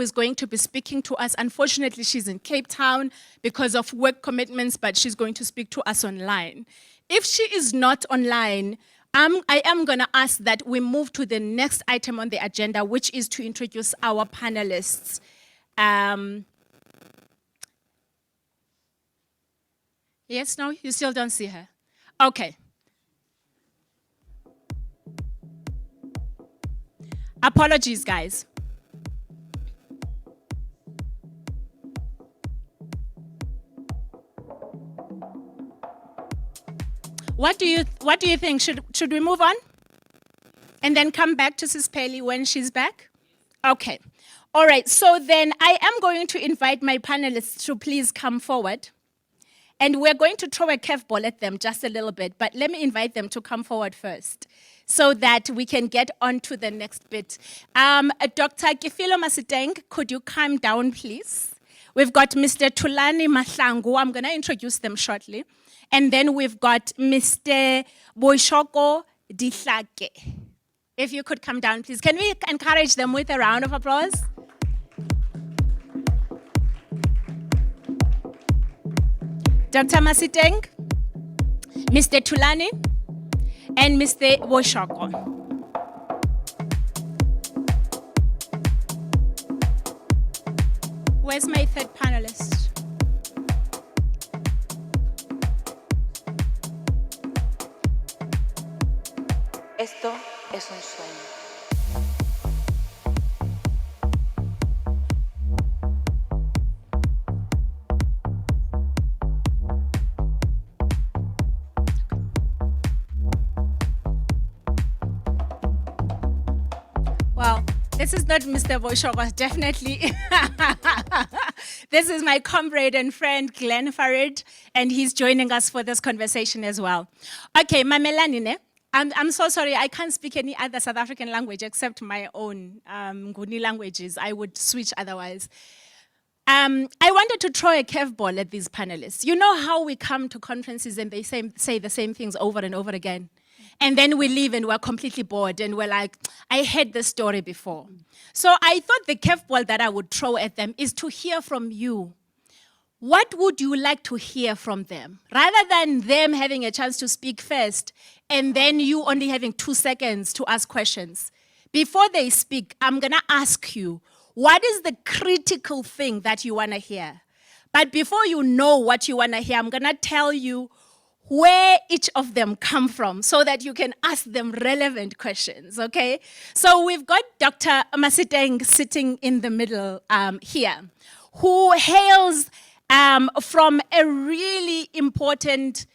is going to be speaking to us. Unfortunately, she's in Cape Town because of work commitments, but she's going to speak to us online. If she is not online, I am going to ask that we move to the next item on the agenda, which is to introduce our panelists. Yes, no, you still don't see her. Okay. Apologies, guys. What do you think? Should we move on? And then come back to Sis Peli when she's back? Okay. All right. So then I am going to invite my panelists to please come forward. And we're going to throw a curveball at them just a little bit, but let me invite them to come forward first so that we can get on to the next bit. Dr. Kefiloe Masiteng, could you come down, please? We've got Mr. Thulani Mahlangu. I'm going to introduce them shortly. And then we've got Mr. Boishoko Dihlake. If you could come down, please. Can we encourage them with a round of applause? Dr. Masiteng, Mr. Thulani, and Mr. Boishoko. Where's my third panelist? Esto es un sueño. Well, this is not Mr. Boishoko, definitely. This is my comrade and friend, Glenn Farrad, and he's joining us for this conversation as well. Okay, Mamelani ne? I'm so sorry, I can't speak any other South African language except my own Nguni languages. I would switch otherwise. I wanted to throw a curveball at these panelists. You know how we come to conferences and they say the same things over and over again? And then we leave and we're completely bored and we're like, I heard this story before. So I thought the curveball that I would throw at them is to hear from you. What would you like to hear from them? Rather than them having a chance to speak first and then you only having 2 seconds to ask questions. Before they speak, I'm going to ask you, what is the critical thing that you want to hear? But before you know what you want to hear, I'm going to tell you where each of them come from so that you can ask them relevant questions, okay? So we've got Dr. Masiteng sitting in the middle here, who hails from a really important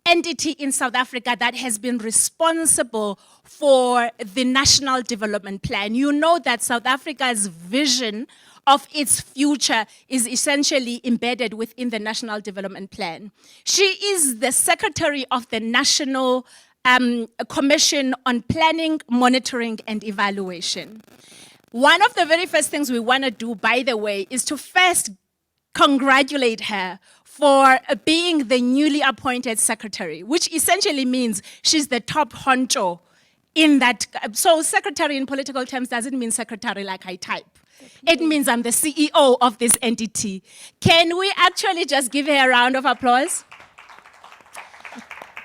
entity in South Africa that has been responsible for the National Development Plan. You know that South Africa's vision of its future is essentially embedded within the National Development Plan. She is the Secretary of the National Commission on Planning, Monitoring, and Evaluation. One of the very first things we want to do, by the way, is to first congratulate her for being the newly appointed secretary, which essentially means she's the top honcho in that. So secretary in political terms doesn't mean secretary like I type. It means I'm the CEO of this entity. Can we actually just give her a round of applause?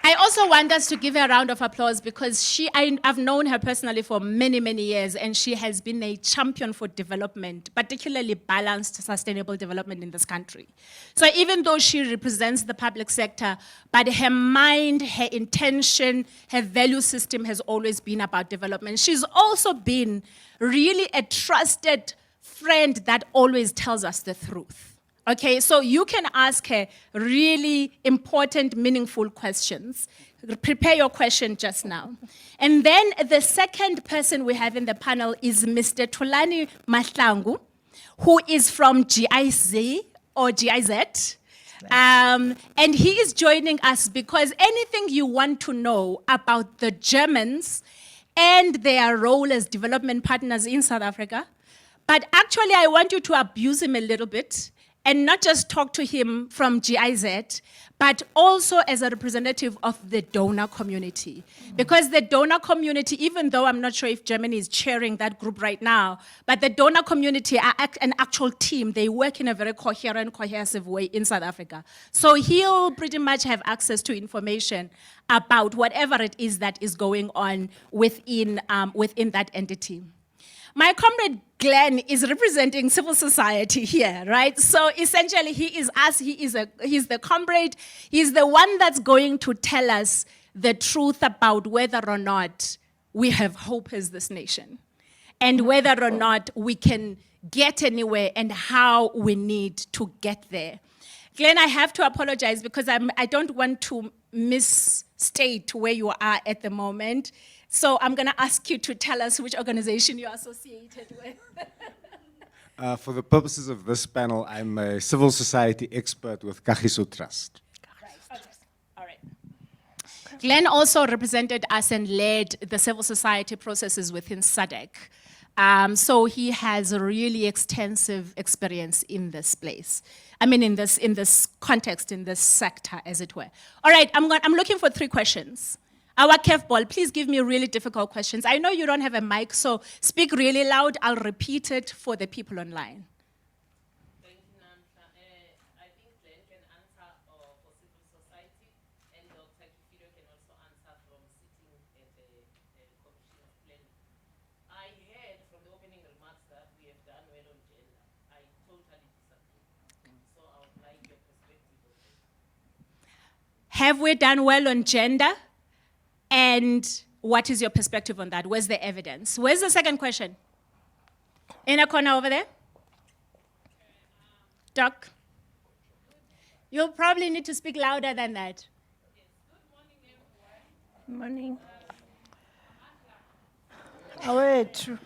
I also want us to give her a round of applause because I've known her personally for many, many years, and she has been a champion for development, particularly balanced, sustainable development in this country. So even though she represents the public sector, but her mind, her intention, her value system has always been about development. She's also been really a trusted friend that always tells us the truth. Okay, so you can ask her really important, meaningful questions. Prepare your question just now. And then the second person we have in the panel is Mr. Thulani Mahlangu, who is from GIZ or GIZ. And he is joining us because anything you want to know about the Germans and their role as development partners in South Africa, but actually I want you to abuse him a little bit and not just talk to him from GIZ, but also as a representative of the donor community. Because the donor community, even though I'm not sure if Germany is chairing that group right now, but the donor community are an actual team. They work in a very coherent, cohesive way in South Africa. So he'll pretty much have access to information about whatever it is that is going on within that entity. My comrade Glenn is representing civil society here, right? So essentially he is us, he's the comrade, he's the one that's going to tell us the truth about whether or not we have hope as this nation, and whether or not we can get anywhere and how we need to get there. Glenn, I have to apologize because I don't want to misstate where you are at the moment. So I'm going to ask you to tell us which organization you're associated with. For the purposes of this panel, I'm a civil society expert with Kagiso Trust. Right. Okay. All right. Glenn also represented us and led the civil society processes within SADC. So he has a really extensive experience in this place. I mean, in this context, in this sector, as it were. All right, I'm looking for 3 questions. Our Kefball, please give me really difficult questions. I know you don't have a mic, so speak really loud. I'll repeat it for the people online. Thank you, Namsa. I think Glenn can answer for civil society, and Dr. Kefiloe can also answer from sitting at the Commission of Planning. I heard from the opening remarks that we have done well on gender. I totally disagree. So I would like your perspective on this. Have we done well on gender? And what is your perspective on that? Where's the evidence? Where's the second question? In a corner over there? Doc? You'll probably need to speak louder than that. Good morning. Awethu.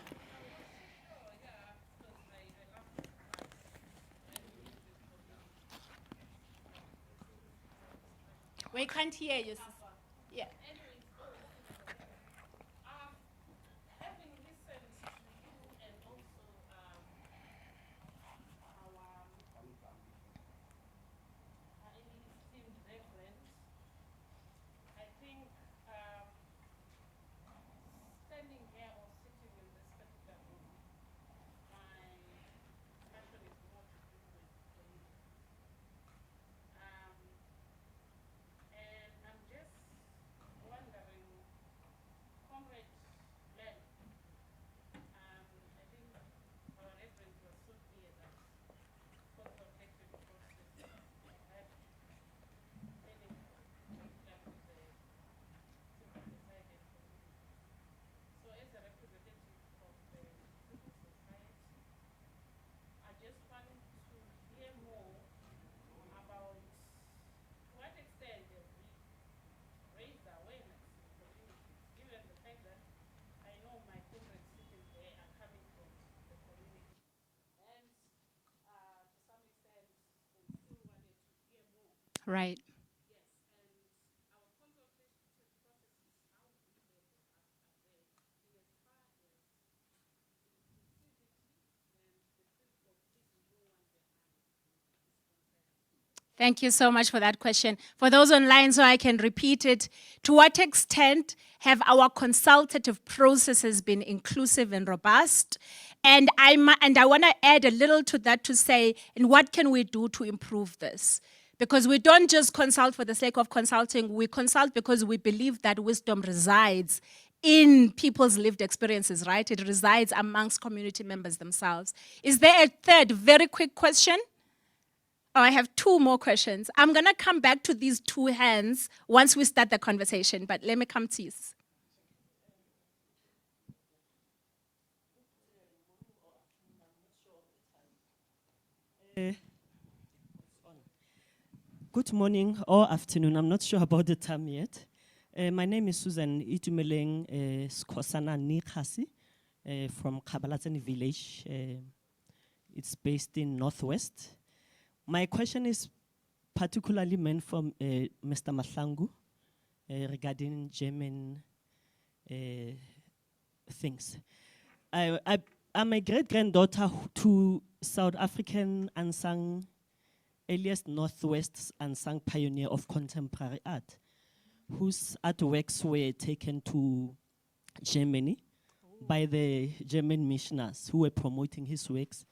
We can't hear you. Yeah. Having listened to you and also our esteemed reverend, I think standing here or sitting in this particular room, my passion is more to do with community. And I'm just wondering, Comrade Glenn, I think our reverend was so clear that consultation process had many, particularly the civil society and community. So as a representative of the civil society, I just want to hear more about to what extent have we raised awareness in communities, given the fact that I know my comrades sitting there are coming from the community. And to some extent, they still wanted to hear more. Right. Yes, and our consultation processes, how good they are there, in as far as inclusivity and the principle of pleasing no one behind is concerned. Thank you so much for that question. For those online, so I can repeat it, to what extent have our consultative processes been inclusive and robust? And I want to add a little to that to say, and what can we do to improve this? Because we don't just consult for the sake of consulting, we consult because we believe that wisdom resides in people's lived experiences, right? It resides amongst community members themselves. Is there a third very quick question? Oh, I have 2 more questions. I'm going to come back to these 2 hands once we start the conversation, but let me come to you. Good morning or afternoon. I'm not sure about the time yet. My name is Susan Itumeleng Skosana Nikhasi from Kabalatsani village. It's based in Northwest. My question is particularly meant for Mr. Mahlangu regarding German things. I'm a great-granddaughter to South African unsung earliest Northwest's unsung pioneer of contemporary art, whose artworks were taken to Germany by the German missionaries who were promoting his works,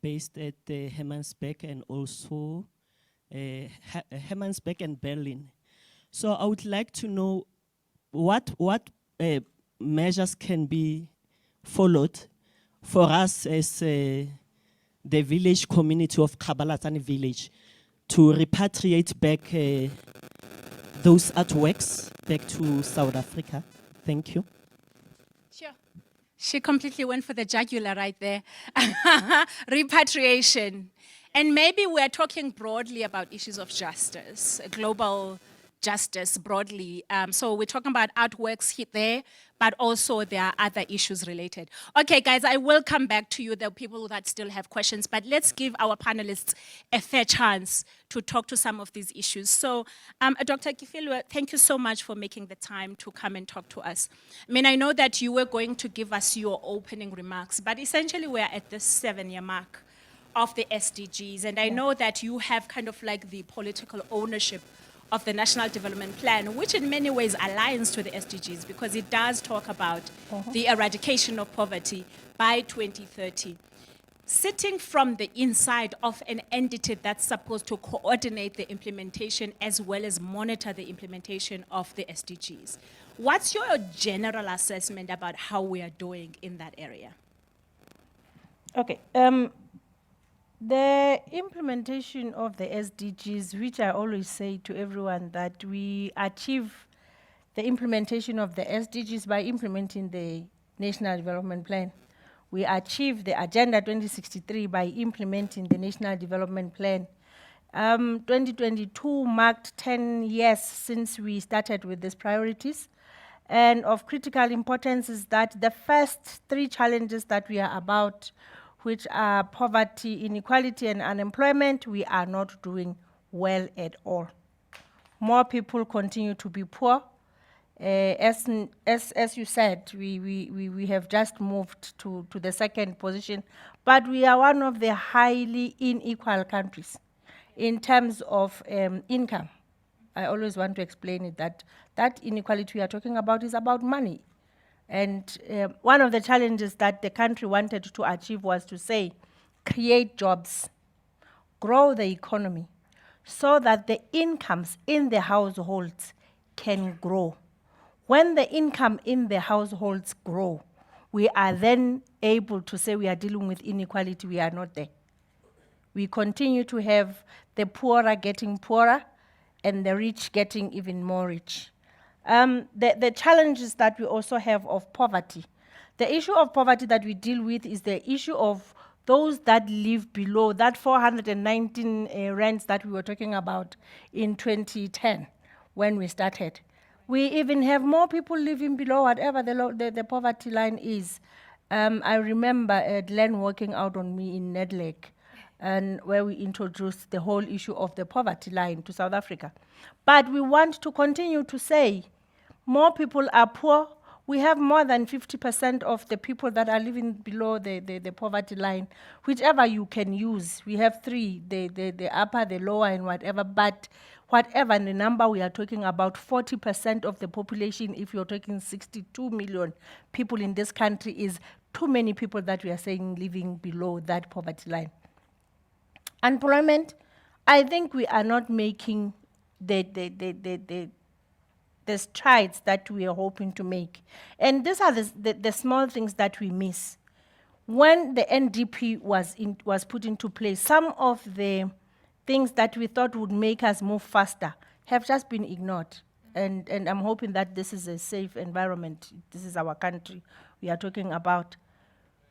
based at Hermannsburg and also Hermannsburg and Berlin. So I would like to know what measures can be followed for us as the village community of Kabalatsani village to repatriate back those artworks back to South Africa. Thank you. Sure. She completely went for the jugular right there. Repatriation. And maybe we're talking broadly about issues of justice, global justice broadly. So we're talking about artworks there, but also there are other issues related. Okay, guys, I will come back to you, the people that still have questions, but let's give our panelists a fair chance to talk to some of these issues. So, Dr. Kefiloe, thank you so much for making the time to come and talk to us. I mean, I know that you were going to give us your opening remarks, but essentially we're at the 7-year mark of the SDGs, and I know that you have kind of like the political ownership of the National Development Plan, which in many ways aligns to the SDGs because it does talk about the eradication of poverty by 2030. Sitting from the inside of an entity that's supposed to coordinate the implementation as well as monitor the implementation of the SDGs, what's your general assessment about how we are doing in that area? Okay. The implementation of the SDGs, which I always say to everyone that we achieve the implementation of the SDGs by implementing the National Development Plan. We achieve the Agenda 2063 by implementing the National Development Plan. 2022 marked 10 years since we started with these priorities. And of critical importance is that the first 3 challenges that we are about, which are poverty, inequality, and unemployment, we are not doing well at all. More people continue to be poor. As you said, we have just moved to the 2nd position, but we are one of the highly unequal countries in terms of income. I always want to explain it that inequality we are talking about is about money. And one of the challenges that the country wanted to achieve was to say, create jobs, grow the economy, so that the incomes in the households can grow. When the income in the households grow, we are then able to say we are dealing with inequality. We are not there. We continue to have the poorer getting poorer and the rich getting even more rich. The challenges that we also have of poverty. The issue of poverty that we deal with is the issue of those that live below that 419 rands that we were talking about in 2010 when we started. We even have more people living below whatever the poverty line is. I remember Glenn working out on me in Nedlake, and where we introduced the whole issue of the poverty line to South Africa. But we want to continue to say more people are poor. We have more than 50% of the people that are living below the poverty line, whichever you can use. We have 3, the upper, the lower, and whatever, but whatever the number we are talking about, 40% of the population, if you're talking 62 million people in this country, is too many people that we are saying living below that poverty line. Unemployment, I think we are not making the strides that we are hoping to make. And these are the small things that we miss. When the NDP was put into place, some of the things that we thought would make us move faster have just been ignored. And I'm hoping that this is a safe environment. This is our country we are talking about.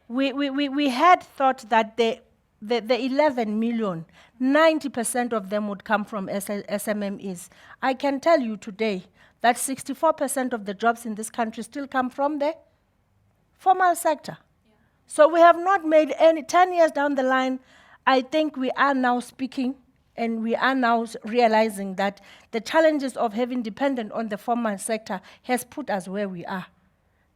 We had thought that the 11 million, 90% of them would come from SMMEs. I can tell you today that 64% of the jobs in this country still come from the formal sector. Yeah. So we have not made any, 10 years down the line, I think we are now speaking and we are now realizing that the challenges of having dependent on the formal sector has put us where we are.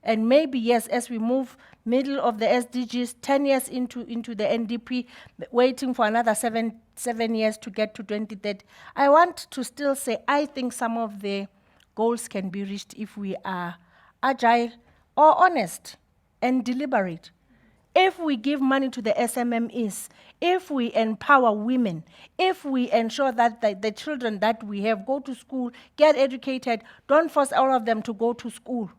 And maybe, yes, as we move middle of the SDGs, 10 years into the NDP, waiting for another seven years to get to 2030, I want to still say, I think some of the goals can be reached if we are agile or honest and deliberate. If we give money to the SMMEs, if we empower women, if we ensure that the children that we have go to school, get educated, don't force all of them to go to school.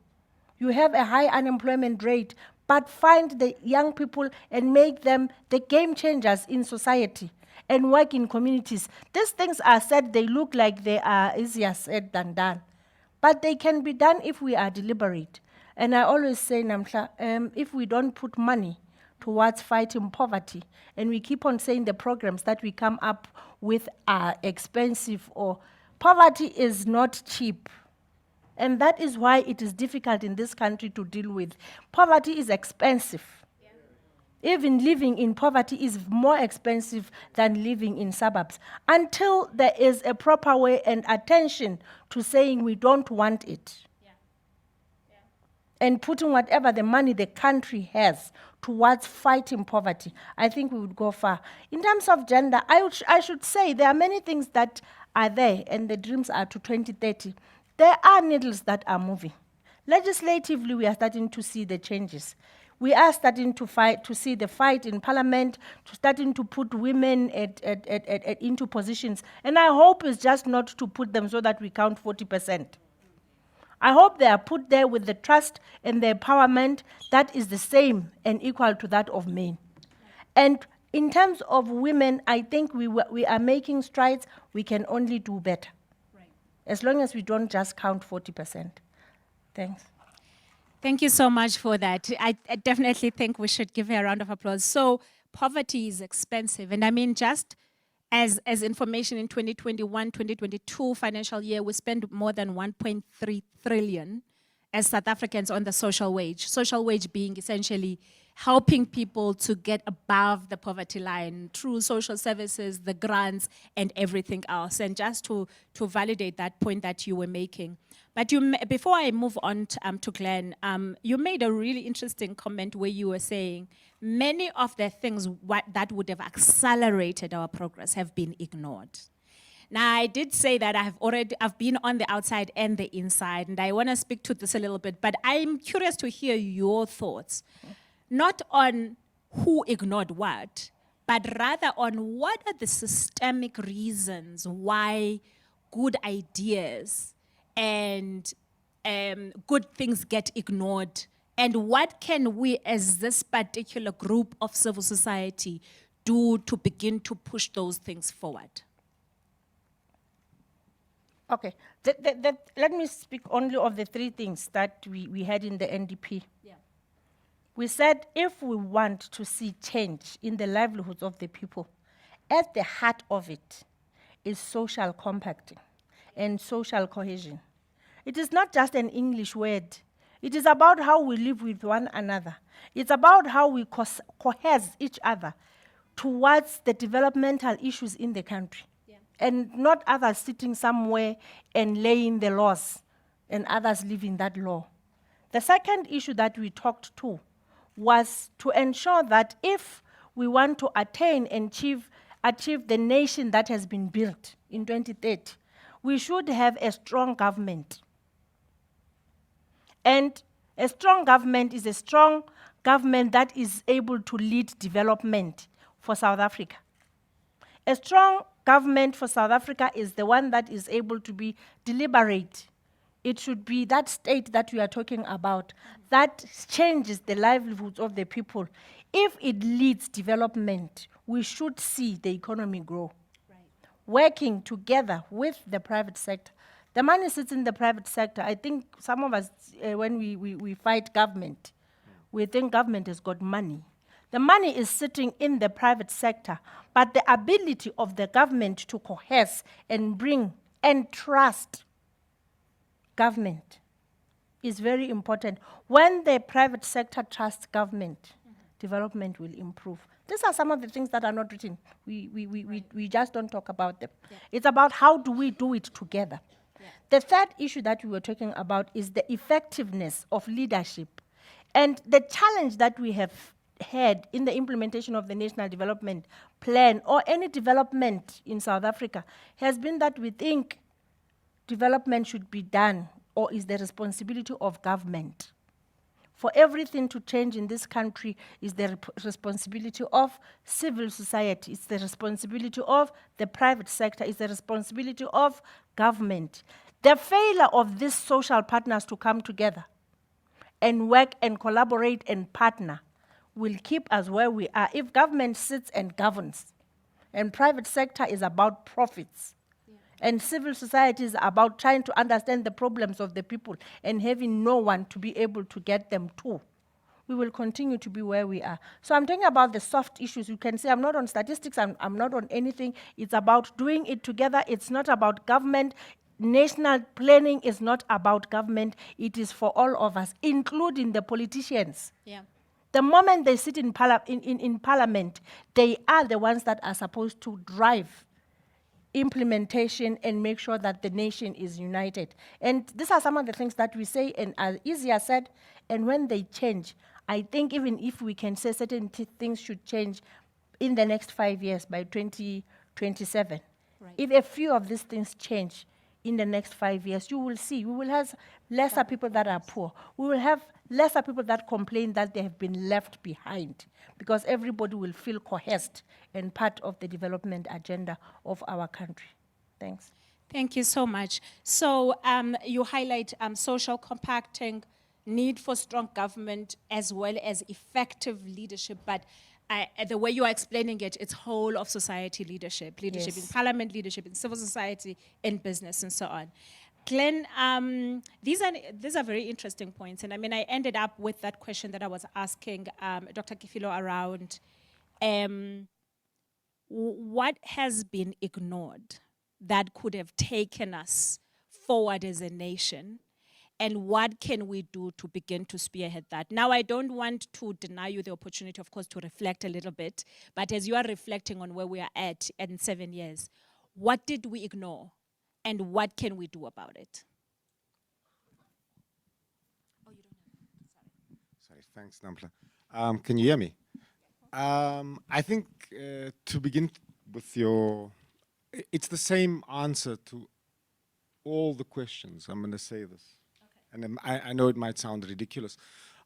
You have a high unemployment rate, but find the young people and make them the game changers in society and work in communities. These things are said, they look like they are easier said than done. But they can be done if we are deliberate. And I always say, Namhla, if we don't put money towards fighting poverty, and we keep on saying the programs that we come up with are expensive, or poverty is not cheap. And that is why it is difficult in this country to deal with. Poverty is expensive. Yeah. Even living in poverty is more expensive than living in suburbs. Until there is a proper way and attention to saying we don't want it. Yeah. Yeah. And putting whatever the money the country has towards fighting poverty, I think we would go far. In terms of gender, I should say there are many things that are there, and the dreams are to 2030. There are needles that are moving. Legislatively, we are starting to see the changes. We are starting to see the fight in Parliament, starting to put women into positions. And I hope it's just not to put them so that we count 40%. I hope they are put there with the trust and the empowerment that is the same and equal to that of men. And in terms of women, I think we are making strides. We can only do better. As long as we don't just count 40%. Thanks. Thank you so much for that. I definitely think we should give her a round of applause. So poverty is expensive. And I mean, just as information in 2021-2022 financial year, we spent more than 1.3 trillion as South Africans on the social wage. Social wage being essentially helping people to get above the poverty line through social services, the grants, and everything else. And just to validate that point that you were making. But before I move on to Glenn, you made a really interesting comment where you were saying many of the things that would have accelerated our progress have been ignored. Now, I did say that I've been on the outside and the inside, and I want to speak to this a little bit, but I'm curious to hear your thoughts. Not on who ignored what, but rather on what are the systemic reasons why good ideas and good things get ignored, and what can we as this particular group of civil society do to begin to push those things forward? Okay, let me speak only of the three things that we had in the NDP. Yeah. We said if we want to see change in the livelihoods of the people, at the heart of it is social compacting and social cohesion. It is not just an English word. It is about how we live with one another. It's about how we cohere each other towards the developmental issues in the country. Yeah. And not others sitting somewhere and laying the laws and others living that law. The second issue that we talked to was to ensure that if we want to attain and achieve the nation that has been built in 2030, we should have a strong government. And a strong government is a strong government that is able to lead development for South Africa. A strong government for South Africa is the one that is able to be deliberate. It should be that state that we are talking about that changes the livelihoods of the people. If it leads development, we should see the economy grow. Right. Working together with the private sector. The money sits in the private sector. I think some of us, when we fight government, we think government has got money. The money is sitting in the private sector, but the ability of the government to coerce and bring and trust government is very important. When the private sector trusts government, development will improve. These are some of the things that are not written. We just don't talk about them. Yeah. It's about how do we do it together. The third issue that we were talking about is the effectiveness of leadership. And the challenge that we have had in the implementation of the National Development Plan or any development in South Africa has been that we think development should be done or is the responsibility of government. For everything to change in this country is the responsibility of civil society, it's the responsibility of the private sector, it's the responsibility of government. The failure of these social partners to come together and work and collaborate and partner will keep us where we are. If government sits and governs, and private sector is about profits, and civil society is about trying to understand the problems of the people and having no one to be able to get them to, we will continue to be where we are. So I'm talking about the soft issues. You can say I'm not on statistics, I'm not on anything. It's about doing it together. It's not about government. National planning is not about government. It is for all of us, including the politicians. Yeah. The moment they sit in parliament, they are the ones that are supposed to drive implementation and make sure that the nation is united. And these are some of the things that we say and are easier said, and when they change, I think even if we can say certain things should change in the next 5 years by 2027, Right. if a few of these things change in the next 5 years, you will see, we will have lesser people that are poor. We will have lesser people that complain that they have been left behind because everybody will feel cohesed and part of the development agenda of our country. Thanks. Thank you so much. So you highlight social compacting, need for strong government, as well as effective leadership. But the way you are explaining it, it's whole of society leadership, leadership in Yes. parliament, leadership in civil society, in business, and so on. Glenn, these are very interesting points. And I mean, I ended up with that question that I was asking Dr. Kefiloe around what has been ignored that could have taken us forward as a nation, and what can we do to begin to spearhead that? Now, I don't want to deny you the opportunity, of course, to reflect a little bit, but as you are reflecting on where we are at in 7 years, what did we ignore, and what can we do about it? Sorry, thanks, Nampla. Can you hear me? I think to begin with it's the same answer to all the questions. I'm going to say this. Okay. And I know it might sound ridiculous,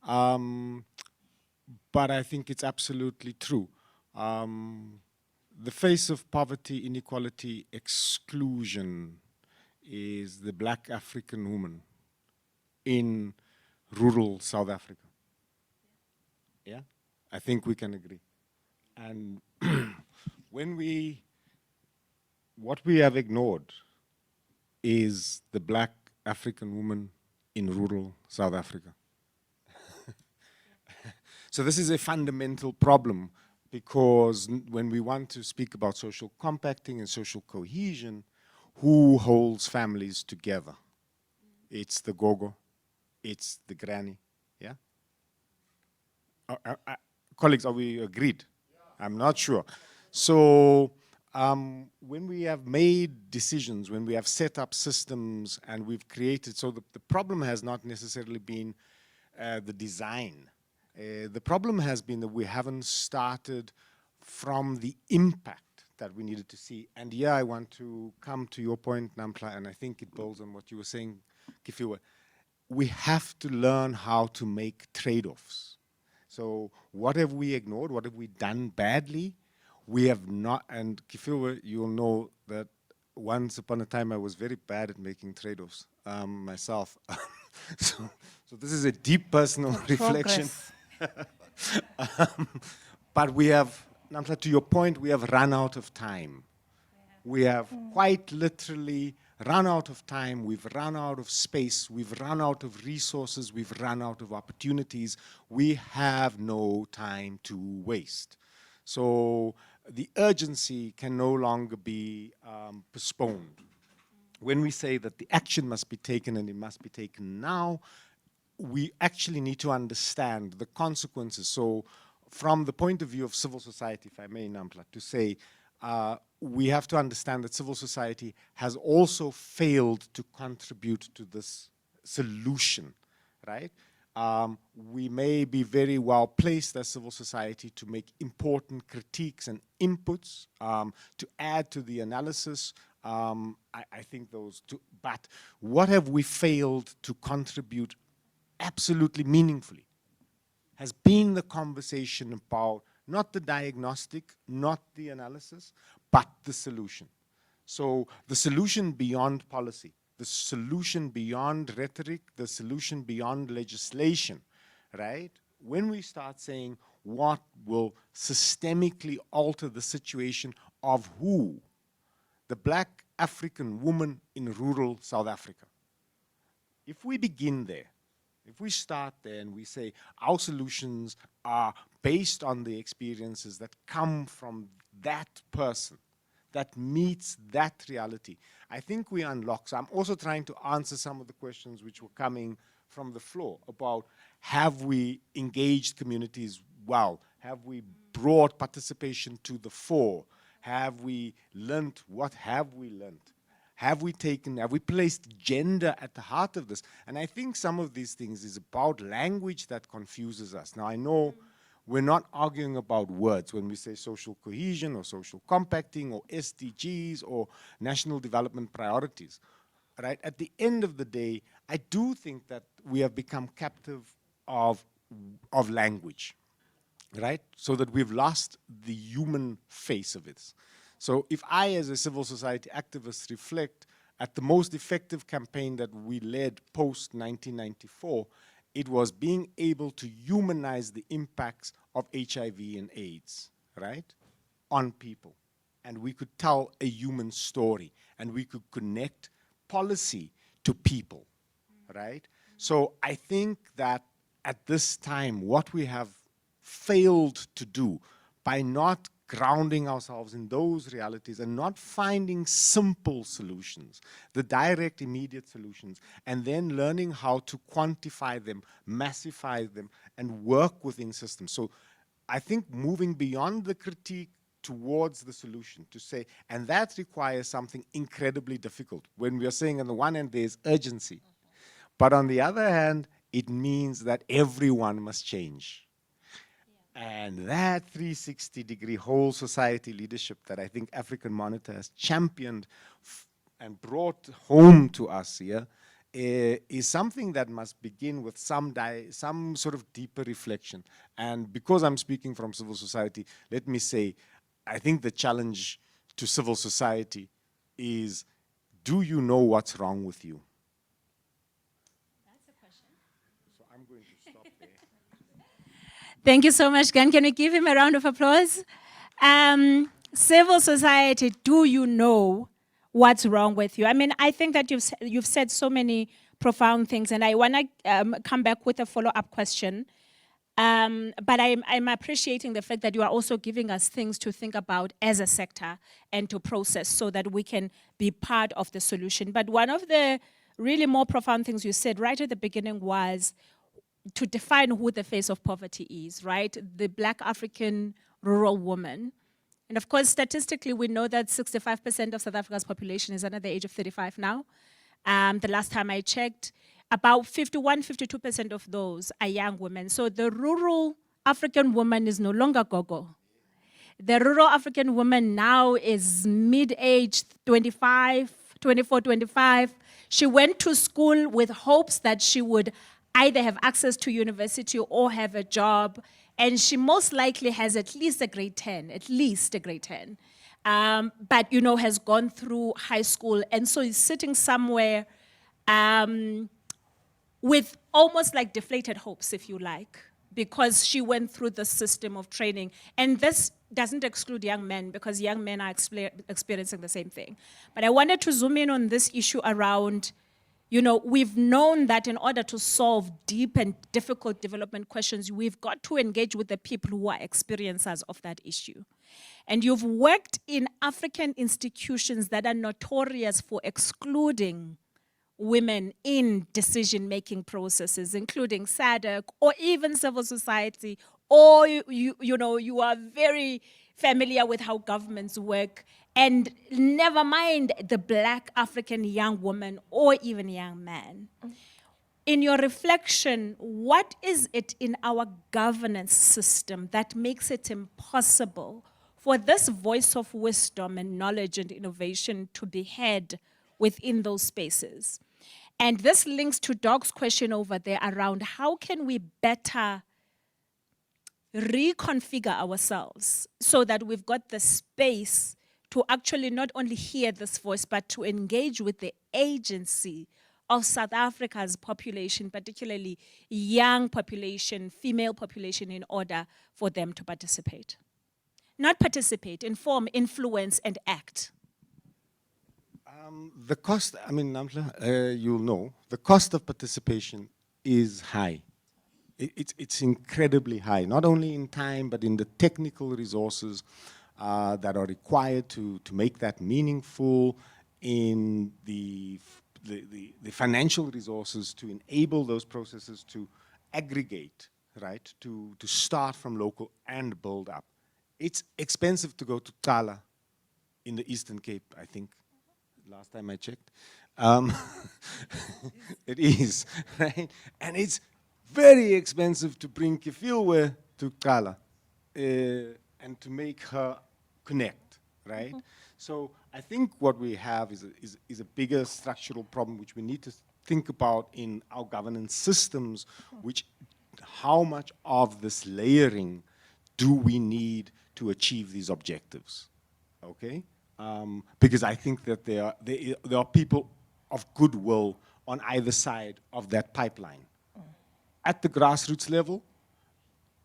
but I think it's absolutely true. The face of poverty, inequality, exclusion is the black African woman in rural South Africa. Yeah? I think we can agree. And what we have ignored is the black African woman in rural South Africa. So this is a fundamental problem, because when we want to speak about social compacting and social cohesion, who holds families together? It's the gogo, it's the granny, yeah? Colleagues, are we agreed? Yeah. I'm not sure. So when we have made decisions, when we have set up systems and we've created, so the problem has not necessarily been the design. The problem has been that we haven't started from the impact that we needed to see. And yeah, I want to come to your point, Nampla, and I think it builds on what you were saying, Kefiloe. We have to learn how to make trade-offs. So what have we ignored? What have we done badly? We have not, and Kefiloe, you'll know that once upon a time I was very bad at making trade-offs myself. So this is a deep personal reflection. But we have, Nampla, to your point, we have run out of time. We have quite literally run out of time, we've run out of space, we've run out of resources, we've run out of opportunities. We have no time to waste. So the urgency can no longer be postponed. When we say that the action must be taken and it must be taken now, we actually need to understand the consequences. So from the point of view of civil society, if I may, Nampla, to say, we have to understand that civil society has also failed to contribute to this solution, right? We may be very well placed as civil society to make important critiques and inputs, to add to the analysis. I think those two, but what have we failed to contribute absolutely meaningfully has been the conversation about not the diagnostic, not the analysis, but the solution. So the solution beyond policy, the solution beyond rhetoric, the solution beyond legislation, right? When we start saying what will systemically alter the situation of who? The black African woman in rural South Africa. If we begin there, if we start there and we say our solutions are based on the experiences that come from that person, that meets that reality, I think we unlock. So I'm also trying to answer some of the questions which were coming from the floor about, have we engaged communities well? Have we brought participation to the fore? Have we learned? What have we learned? Have we placed gender at the heart of this? And I think some of these things is about language that confuses us. Now, I know we're not arguing about words when we say social cohesion or social compacting or SDGs or national development priorities, right? At the end of the day, I do think that we have become captive of language, right? So that we've lost the human face of it. So if I, as a civil society activist, reflect at the most effective campaign that we led post-1994, it was being able to humanize the impacts of HIV and AIDS, right, on people. And we could tell a human story, and we could connect policy to people, right? So I think that at this time, what we have failed to do by not grounding ourselves in those realities and not finding simple solutions, the direct, immediate solutions, and then learning how to quantify them, massify them, and work within systems. So I think moving beyond the critique towards the solution to say, and that requires something incredibly difficult. When we are saying on the one hand, there's urgency, but on the other hand, it means that everyone must change. And that 360-degree whole society leadership that I think African Monitor has championed and brought home to us here is something that must begin with some sort of deeper reflection. And because I'm speaking from civil society, let me say, I think the challenge to civil society is, do you know what's wrong with you? That's a question. So I'm going to stop there. Thank you so much, Glenn. Can we give him a round of applause? Civil society, do you know what's wrong with you? I mean, I think that you've said so many profound things, and I want to come back with a follow-up question. But I'm appreciating the fact that you are also giving us things to think about as a sector and to process so that we can be part of the solution. But one of the really more profound things you said right at the beginning was to define who the face of poverty is, right? The Black African rural woman. And of course, statistically, we know that 65% of South Africa's population is under the age of 35 now. The last time I checked, about 52% of those are young women. So the rural African woman is no longer gogo. The rural African woman now is mid-age, 24, 25. She went to school with hopes that she would either have access to university or have a job, and she most likely has at least a grade 10, but, you know, has gone through high school, and so is sitting somewhere with almost like deflated hopes, if you like, because she went through the system of training. And this doesn't exclude young men, because young men are experiencing the same thing. But I wanted to zoom in on this issue around, you know, we've known that in order to solve deep and difficult development questions, we've got to engage with the people who are experiencers of that issue. And you've worked in African institutions that are notorious for excluding women in decision-making processes, including SADC or even civil society, or you know, you are very familiar with how governments work, and never mind the Black African young woman or even young man. In your reflection, what is it in our governance system that makes it impossible for this voice of wisdom and knowledge and innovation to be heard within those spaces? And this links to Doc's question over there around how can we better reconfigure ourselves so that we've got the space to actually not only hear this voice, but to engage with the agency of South Africa's population, particularly young population, female population, in order for them to participate. Not participate, inform, influence, and act. The cost, I mean, Namhla, you'll know, the cost of participation is high. It's incredibly high, not only in time, but in the technical resources that are required to make that meaningful, in the financial resources to enable those processes to aggregate, right, to start from local and build up. It's expensive to go to Tala in the Eastern Cape, I think, last time I checked. It is, right? And it's very expensive to bring Kefiloe to Tala and to make her connect, right? So I think what we have is a bigger structural problem which we need to think about in our governance systems, which how much of this layering do we need to achieve these objectives, okay? Because I think that there are people of goodwill on either side of that pipeline. At the grassroots level,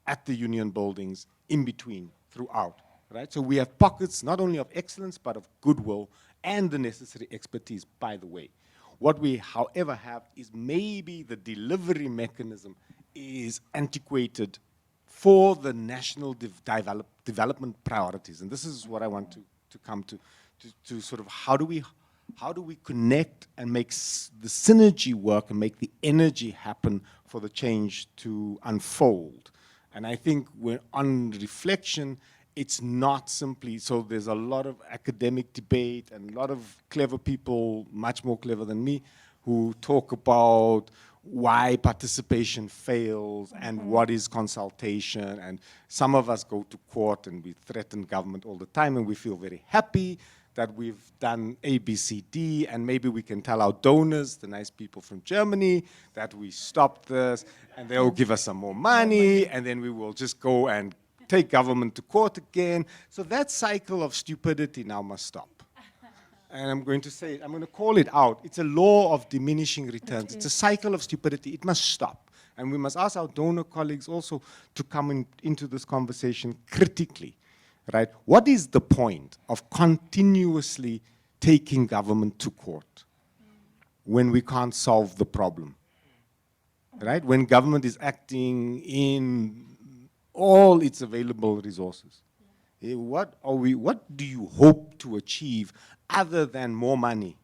at the union buildings, in between, throughout. Right? So we have pockets not only of excellence, but of goodwill and the necessary expertise, by the way. What we, however, have is maybe the delivery mechanism is antiquated for the national development priorities. And this is what I want to come to sort of how do we connect and make the synergy work and make the energy happen for the change to unfold. And I think when on reflection, it's not simply, so there's a lot of academic debate and a lot of clever people, much more clever than me, who talk about why participation fails and what is consultation. And some of us go to court and we threaten government all the time and we feel very happy that we've done A, B, C, D, and maybe we can tell our donors, the nice people from Germany, that we stopped this, and they'll give us some more money, and then we will just go and take government to court again. So that cycle of stupidity now must stop. And I'm going to say, I'm going to call it out. It's a law of diminishing returns. It's a cycle of stupidity. It must stop. And we must ask our donor colleagues also to come into this conversation critically, right? What is the point of continuously taking government to court when we can't solve the problem, right? When government is acting in all its available resources. What do you hope to achieve other than more money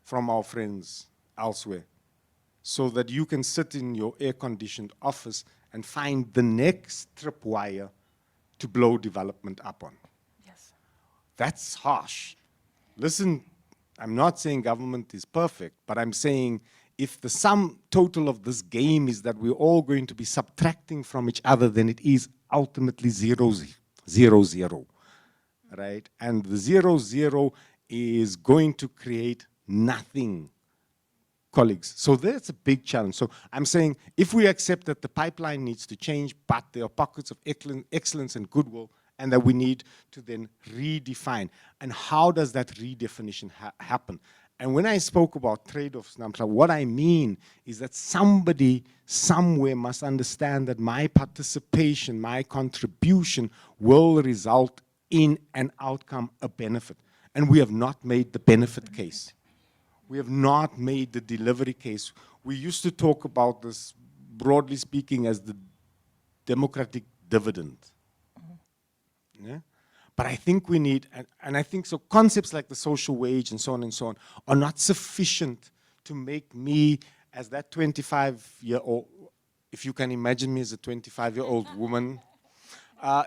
from our friends elsewhere so that you can sit in your air-conditioned office and find the next tripwire to blow development up on? Yes. That's harsh. Listen, I'm not saying government is perfect, but I'm saying if the sum total of this game is that we're all going to be subtracting from each other, then it is ultimately 0, 0, 0, right? And the 0, 0 is going to create nothing, colleagues. So that's a big challenge. So I'm saying if we accept that the pipeline needs to change, but there are pockets of excellence and goodwill, and that we need to then redefine. And how does that redefinition happen? And when I spoke about trade-offs, Namhla, what I mean is that somebody somewhere must understand that my participation, my contribution will result in an outcome, a benefit. And we have not made the benefit case. We have not made the delivery case. We used to talk about this, broadly speaking, as the democratic dividend. Yeah? But I think we need, and I think so concepts like the social wage and so on are not sufficient to make me as that 25-year-old, if you can imagine me as a 25-year-old woman,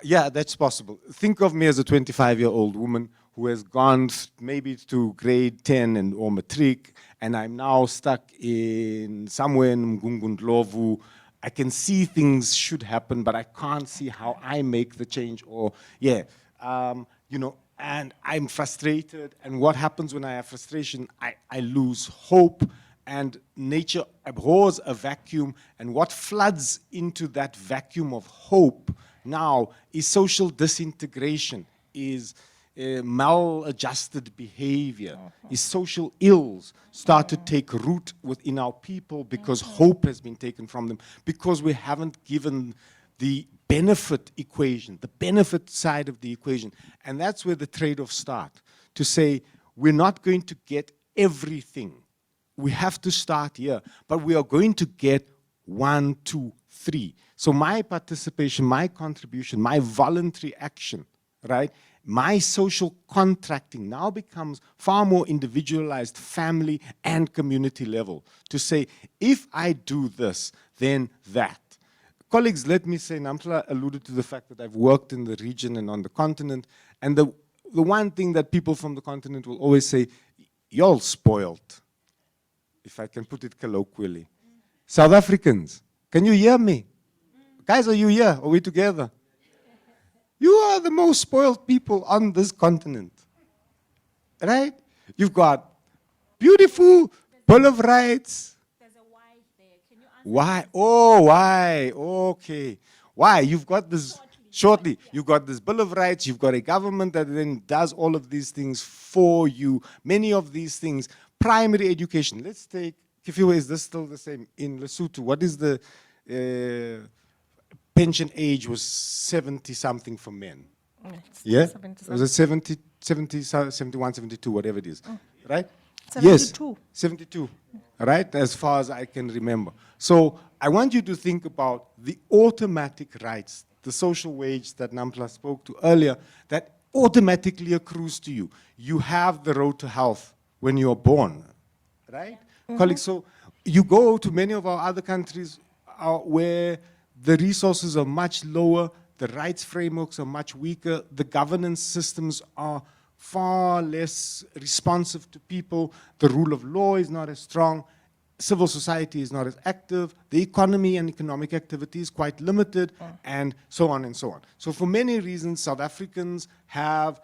Yeah, that's possible. Think of me as a 25-year-old woman who has gone maybe to grade 10 and or matric, and I'm now stuck in somewhere in Mgungundlovu. I can see things should happen, but I can't see how I make the change. Or you know, and I'm frustrated. And what happens when I have frustration? I lose hope. And nature abhors a vacuum, and what floods into that vacuum of hope now is social disintegration, is maladjusted behavior, is social ills start to take root within our people because hope has been taken from them, because we haven't given the benefit equation, the benefit side of the equation. And that's where the trade-offs start, to say we're not going to get everything. We have to start here, but we are going to get 1, 2, 3. So my participation, my contribution, my voluntary action, right? My social contracting now becomes far more individualized, family and community level, to say, if I do this, then that. Colleagues, let me say, Namtla alluded to the fact that I've worked in the region and on the continent, and the one thing that people from the continent will always say, y'all spoiled, if I can put it colloquially. South Africans, can you hear me? Guys, are you here? Are we together? You are the most spoiled people on this continent, right? You've got beautiful Bill of Rights. There's a why there. Can you answer? Why? Oh, why? Okay. Why? You've got this, shortly, you've got this Bill of Rights, you've got a government that then does all of these things for you. Many of these things, primary education. Let's take, Kefiloe, is this still the same? In Lesotho, what is the pension age was 70-something for men? Yeah? Was it 70, 71, 72, whatever it is, right? 72. Yes, 72, right, as far as I can remember. So I want you to think about the automatic rights, the social wage that Nampla spoke to earlier, that automatically accrues to you. You have the road to health when you're born, right? Colleagues, so you go to many of our other countries where the resources are much lower, the rights frameworks are much weaker, the governance systems are far less responsive to people, the rule of law is not as strong, civil society is not as active, the economy and economic activity is quite limited, and so on and so on. So for many reasons, South Africans have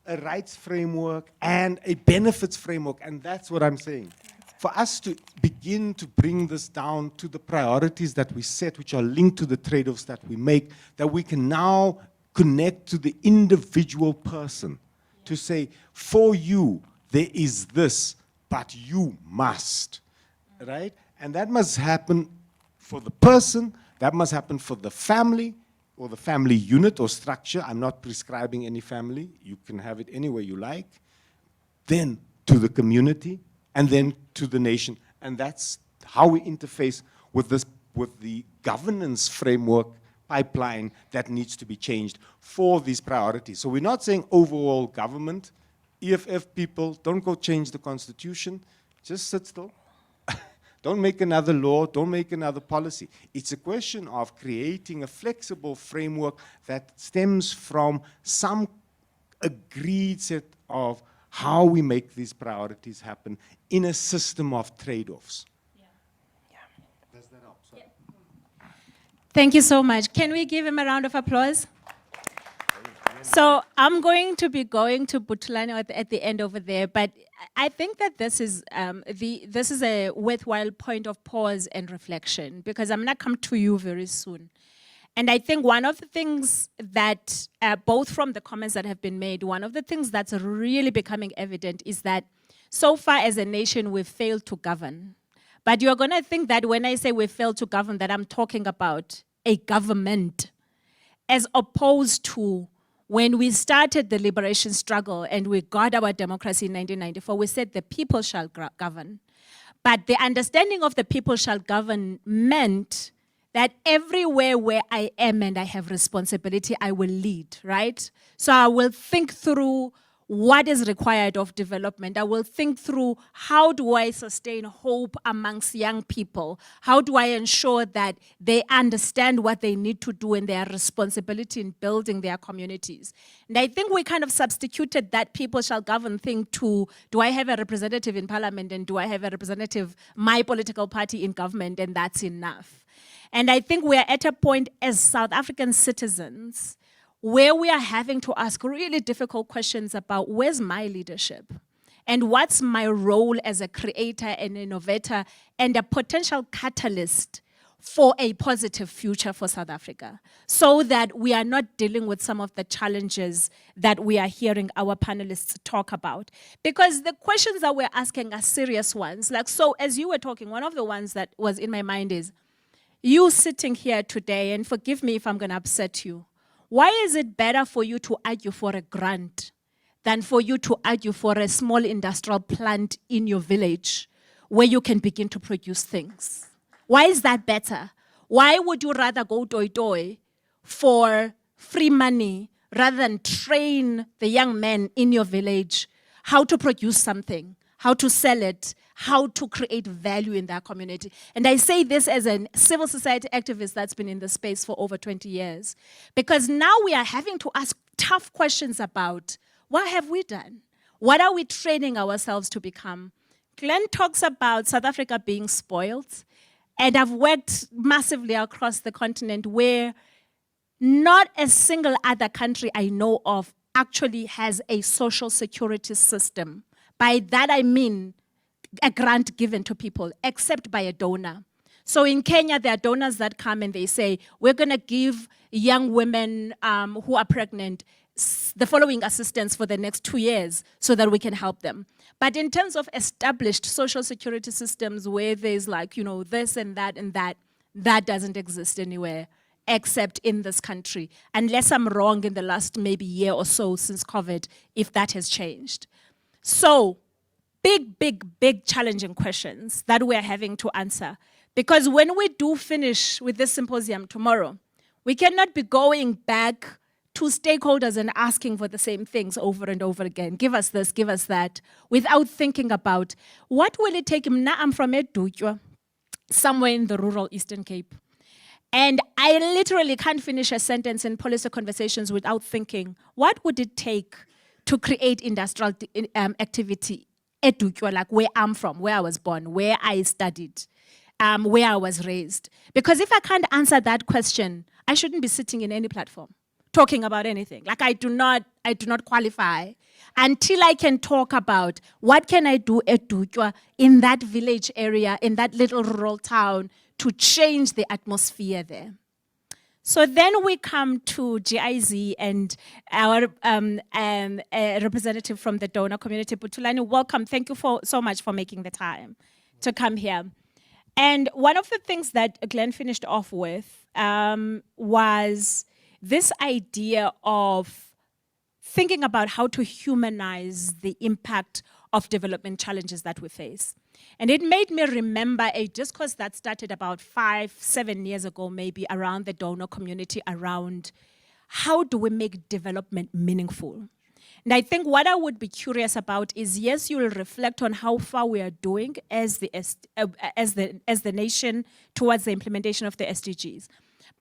a rights framework and a benefits framework, and that's what I'm saying. For us to begin to bring this down to the priorities that we set, which are linked to the trade-offs that we make, that we can now connect to the individual person to say, for you, there is this, but you must, right? And that must happen for the person, that must happen for the family, or the family unit or structure. I'm not prescribing any family. You can have it any way you like. Then to the community, and then to the nation. And that's how we interface with this, with the governance framework pipeline that needs to be changed for these priorities. So we're not saying overall government. EFF people, don't go change the constitution, just sit still. Don't make another law, don't make another policy. It's a question of creating a flexible framework that stems from some agreed set of how we make these priorities happen in a system of trade-offs. Does that help? Sorry. Thank you so much. Can we give him a round of applause? So I'm going to be going to Thulani at the end over there, but I think that this is a worthwhile point of pause and reflection, because I'm going to come to you very soon. And I think one of the things that, both from the comments that have been made, one of the things that's really becoming evident is that so far as a nation, we've failed to govern. But you're going to think that when I say we failed to govern, that I'm talking about a government, as opposed to when we started the liberation struggle and we got our democracy in 1994, we said the people shall govern. But the understanding of the people shall govern meant that everywhere where I am and I have responsibility, I will lead, right? So I will think through what is required of development. I will think through how do I sustain hope amongst young people? How do I ensure that they understand what they need to do and their responsibility in building their communities? And I think we kind of substituted that people shall govern thing to, do I have a representative in parliament and do I have a representative, my political party in government, and that's enough. And I think we're at a point as South African citizens where we are having to ask really difficult questions about where's my leadership? And what's my role as a creator and innovator and a potential catalyst for a positive future for South Africa, so that we are not dealing with some of the challenges that we are hearing our panelists talk about. Because the questions that we're asking are serious ones. Like, so as you were talking, one of the ones that was in my mind is, you sitting here today, and forgive me if I'm gonna upset you, why is it better for you to argue for a grant than for you to argue for a small industrial plant in your village where you can begin to produce things? Why is that better? Why would you rather go toy for free money rather than train the young men in your village how to produce something, how to sell it, how to create value in their community? And I say this as a civil society activist that's been in the space for over 20 years. Because now we are having to ask tough questions about, what have we done? What are we training ourselves to become? Glenn talks about South Africa being spoiled. And I've worked massively across the continent where not a single other country I know of actually has a social security system. By that I mean a grant given to people, except by a donor. So in Kenya, there are donors that come and they say, we're gonna give young women who are pregnant the following assistance for the next 2 years so that we can help them. But in terms of established social security systems where there's like, you know, this and that, that doesn't exist anywhere except in this country. Unless I'm wrong, in the last maybe year or so since COVID, if that has changed. So, big challenging questions that we're having to answer. Because when we do finish with this symposium tomorrow, we cannot be going back to stakeholders and asking for the same things over and over again. Give us this, give us that, without thinking about what will it take. Now I'm from Edutjwa, somewhere in the rural Eastern Cape. And I literally can't finish a sentence in policy conversations without thinking, what would it take to create industrial activity Edutjwa, like where I'm from, where I was born, where I studied, where I was raised? Because if I can't answer that question, I shouldn't be sitting in any platform talking about anything. Like I do not qualify until I can talk about what can I do Edutjwa in that village area, in that little rural town to change the atmosphere there. So then we come to GIZ and our representative from the donor community, Thulani, welcome. Thank you so much for making the time to come here. And one of the things that Glenn finished off with was this idea of thinking about how to humanize the impact of development challenges that we face. And it made me remember a discourse that started about 5-7 years ago, maybe, around the donor community, around how do we make development meaningful? And I think what I would be curious about is, yes, you will reflect on how far we are doing as the nation towards the implementation of the SDGs.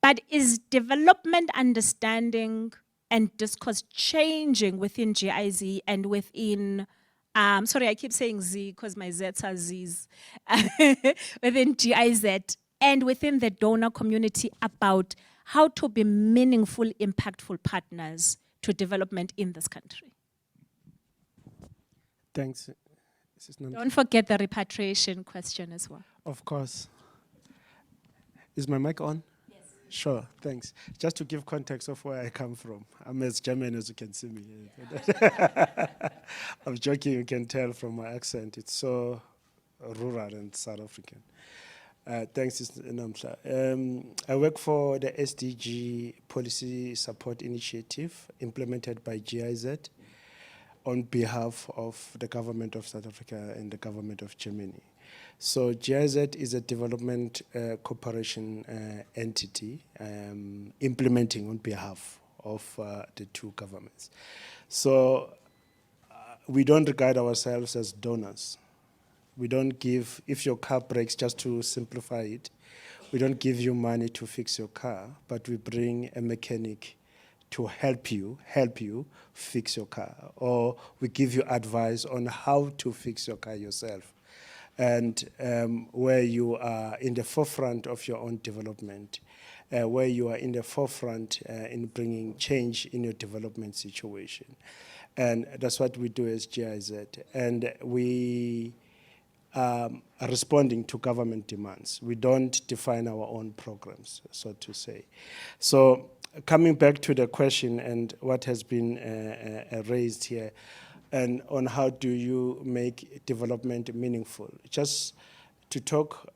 But is development understanding and discourse changing within GIZ and within, sorry, I keep saying Z because my Zs are Zs, within GIZ and within the donor community about how to be meaningful, impactful partners to development in this country? Thanks. Don't forget the repatriation question as well. Of course. Is my mic on? Yes. Sure, thanks. Just to give context of where I come from, I'm as German as you can see me. I'm joking, you can tell from my accent. It's so rural and South African. Thanks, Namhla. I work for the SDG Policy Support Initiative implemented by GIZ on behalf of the government of South Africa and the government of Germany. So GIZ is a development cooperation entity implementing on behalf of the two governments. So we don't regard ourselves as donors. We don't give, if your car breaks, just to simplify it, we don't give you money to fix your car, but we bring a mechanic to help you fix your car, or we give you advice on how to fix your car yourself. And where you are in the forefront of your own development, where you are in the forefront in bringing change in your development situation. And that's what we do as GIZ. And we are responding to government demands. We don't define our own programs, so to say. So coming back to the question and what has been raised here, and on how do you make development meaningful. Just to talk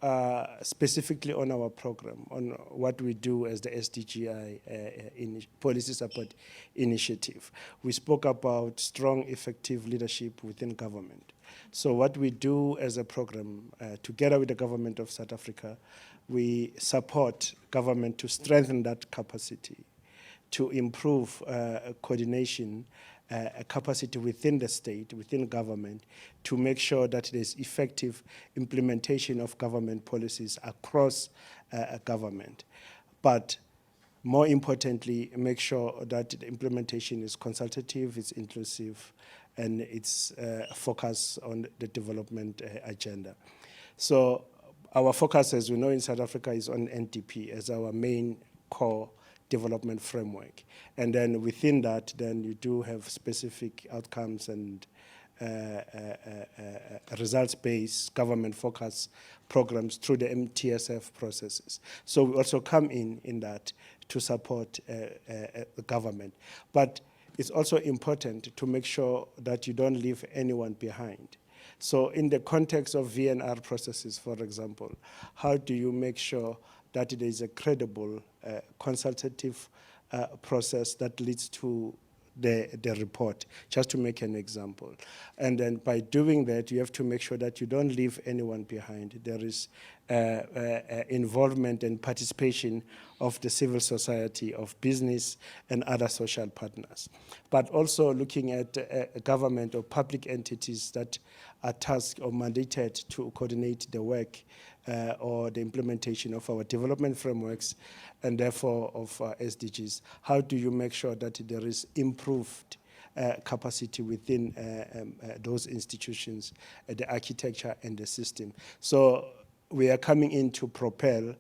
specifically on our program, on what we do as the SDGI Policy Support Initiative. We spoke about strong, effective leadership within government. So what we do as a program, together with the government of South Africa, we support government to strengthen that capacity, to improve coordination, capacity within the state, within government, to make sure that there's effective implementation of government policies across government. But more importantly, make sure that the implementation is consultative, it's inclusive, and it's focused on the development agenda. So our focus, as we know in South Africa, is on NDP as our main core development framework. And then within that, then you do have specific outcomes and results-based government focus programs through the MTSF processes. So we also come in that to support the government. But it's also important to make sure that you don't leave anyone behind. So in the context of VNR processes, for example, how do you make sure that there is a credible consultative process that leads to the report, just to make an example. And then by doing that, you have to make sure that you don't leave anyone behind. There is involvement and participation of the civil society, of business and other social partners. But also looking at government or public entities that are tasked or mandated to coordinate the work or the implementation of our development frameworks and therefore of SDGs. How do you make sure that there is improved capacity within those institutions, the architecture and the system? So we are coming in to propel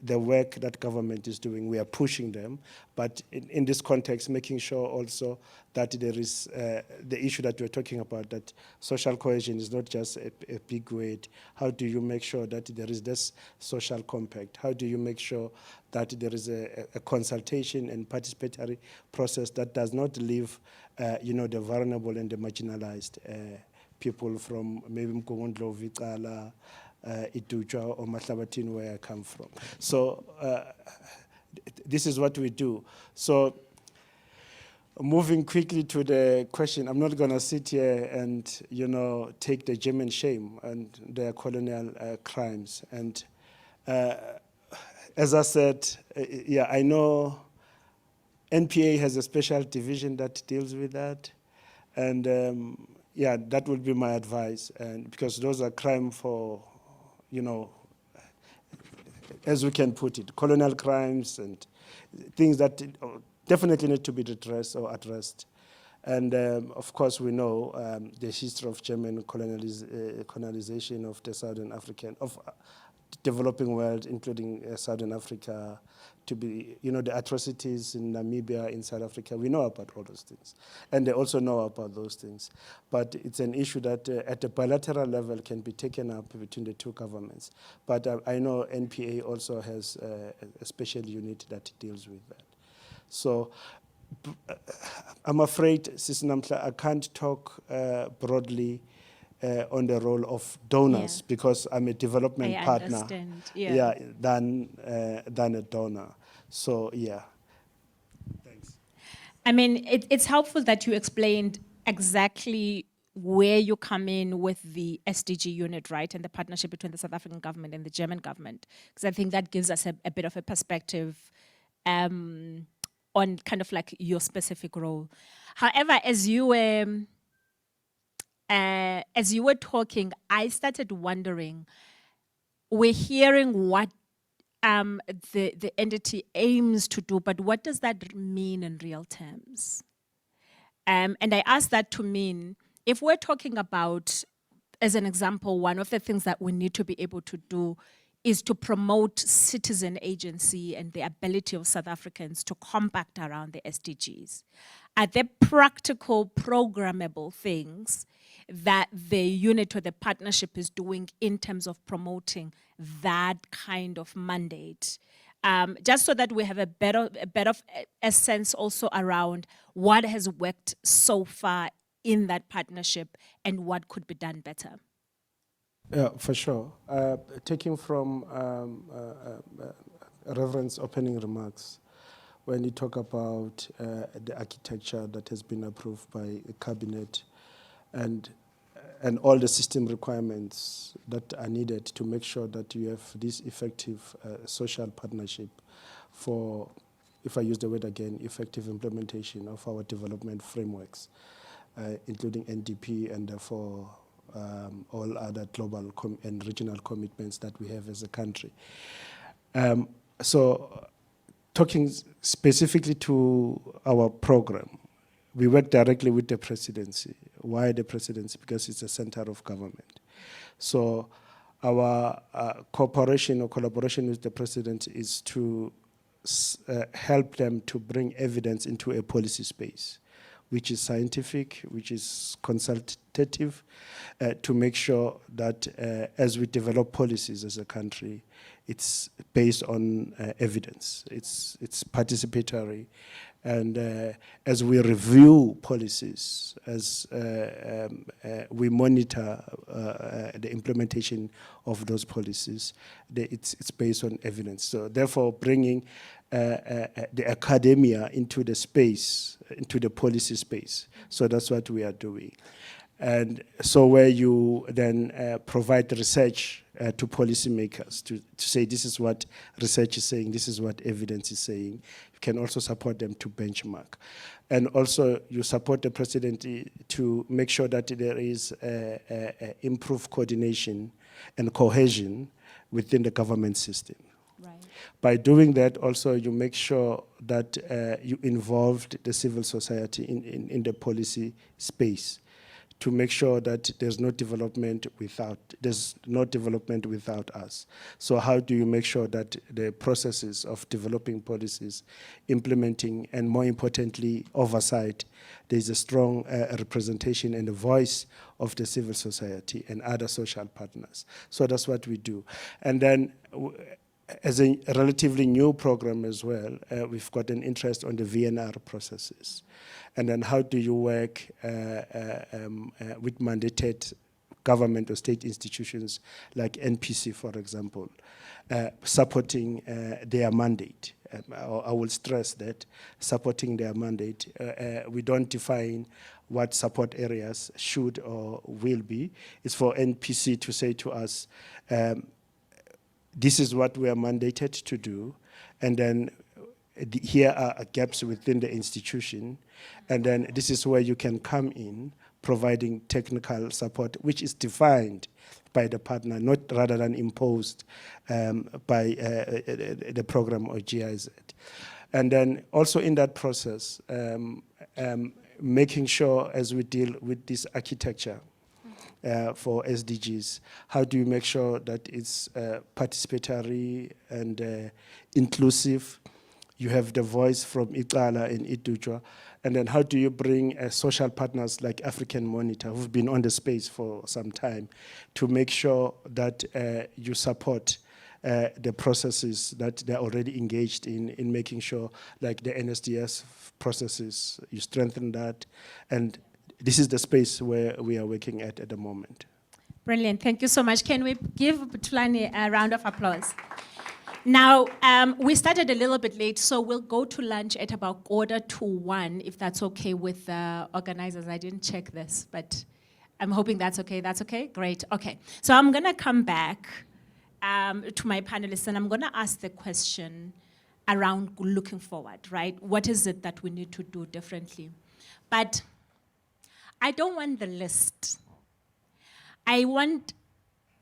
the work that government is doing. We are pushing them, but in this context, making sure also that there is the issue that we're talking about, that social cohesion is not just a big word. How do you make sure that there is this social compact? How do you make sure that there is a consultation and participatory process that does not leave the vulnerable and the marginalized people from maybe Mkongondlo, Vicala, Ituja or Mahlabatini, where I come from. So this is what we do. So moving quickly to the question, I'm not going to sit here and take the German shame and their colonial crimes. And as I said, I know NPA has a special division that deals with that, and that would be my advice. And because those are crime for as we can put it, colonial crimes and things that definitely need to be addressed. And of course, we know the history of German colonization of the Southern African, of developing world, including Southern Africa, to be, the atrocities in Namibia, in South Africa. We know about all those things. And they also know about those things. But it's an issue that at the bilateral level can be taken up between the two governments. But I know NPA also has a special unit that deals with that. So I'm afraid, Sis Namhla, I can't talk broadly on the role of donors because I'm a development partner. Than a donor. So thanks. I mean, it's helpful that you explained exactly where you come in with the SDG unit, right, and the partnership between the South African government and the German government, because I think that gives us a bit of a perspective on kind of like your specific role. However, as you were as you were talking, I started wondering, we're hearing what the entity aims to do, but what does that mean in real terms? And I ask that to mean, if we're talking about, as an example, one of the things that we need to be able to do is to promote citizen agency and the ability of South Africans to compact around the SDGs. Are there practical, programmable things that the unit or the partnership is doing in terms of promoting that kind of mandate? Just so that we have a better a sense also around what has worked so far in that partnership and what could be done better. Yeah, for sure. Taking from Reverend's opening remarks, when you talk about the architecture that has been approved by the cabinet and all the system requirements that are needed to make sure that you have this effective social partnership for, if I use the word again, effective implementation of our development frameworks, including NDP and therefore all other global and regional commitments that we have as a country. So talking specifically to our program, we work directly with the presidency. Why the presidency? Because it's a center of government. So our cooperation or collaboration with the president is to help them to bring evidence into a policy space, which is scientific, which is consultative, to make sure that as we develop policies as a country, it's based on evidence, it's participatory, and as we review policies, as we monitor the implementation of those policies, it's based on evidence. So therefore, bringing the academia into the space, into the policy space. So that's what we are doing. And so where you then provide research to policymakers to say this is what research is saying, this is what evidence is saying, you can also support them to benchmark. And also you support the president to make sure that there is improved coordination and cohesion within the government system. Right. By doing that, also you make sure that you involved the civil society in the policy space to make sure that there's no development without us. So how do you make sure that the processes of developing policies, implementing, and more importantly, oversight, there's a strong representation and a voice of the civil society and other social partners. So that's what we do. And then as a relatively new program as well, we've got an interest on the VNR processes. And then how do you work with mandated government or state institutions like NPC, for example, supporting their mandate. I will stress that, supporting their mandate. We don't define what support areas should or will be. It's for NPC to say to us, this is what we are mandated to do, and then here are gaps within the institution, and then this is where you can come in, providing technical support, which is defined by the partner, not rather than imposed by the program or GIZ. And then also in that process, making sure as we deal with this architecture for SDGs, how do you make sure that it's participatory and inclusive? You have the voice from Icala and Idujwa, and then how do you bring social partners like African Monitor, who've been on the space for some time, to make sure that you support the processes that they're already engaged in making sure, like the NSDS processes, you strengthen that, and this is the space where we are working at the moment. Brilliant, thank you so much. Can we give Thulani a round of applause? Now, we started a little bit late, so we'll go to lunch at about 1:45, if that's okay with the organizers. I didn't check this, but I'm hoping that's okay. That's okay? Great, okay. So I'm gonna come back to my panelists, and I'm gonna ask the question around looking forward, right? What is it that we need to do differently? But I don't want the list I want,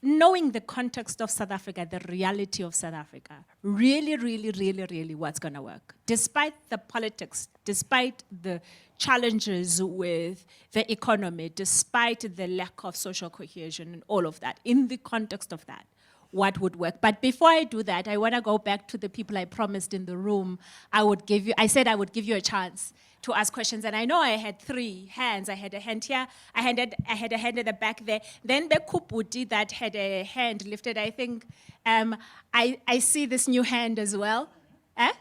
knowing the context of South Africa, the reality of South Africa, really what's gonna work. Despite the politics, despite the challenges with the economy, despite the lack of social cohesion and all of that, in the context of that, what would work. But before I do that, I wanna go back to the people I promised in the room. I said I would give you a chance to ask questions, and I know I had 3 hands. I had a hand here, I had a hand at the back there. Then Bekuputi that had a hand lifted, I think. I see this new hand as well. Eh?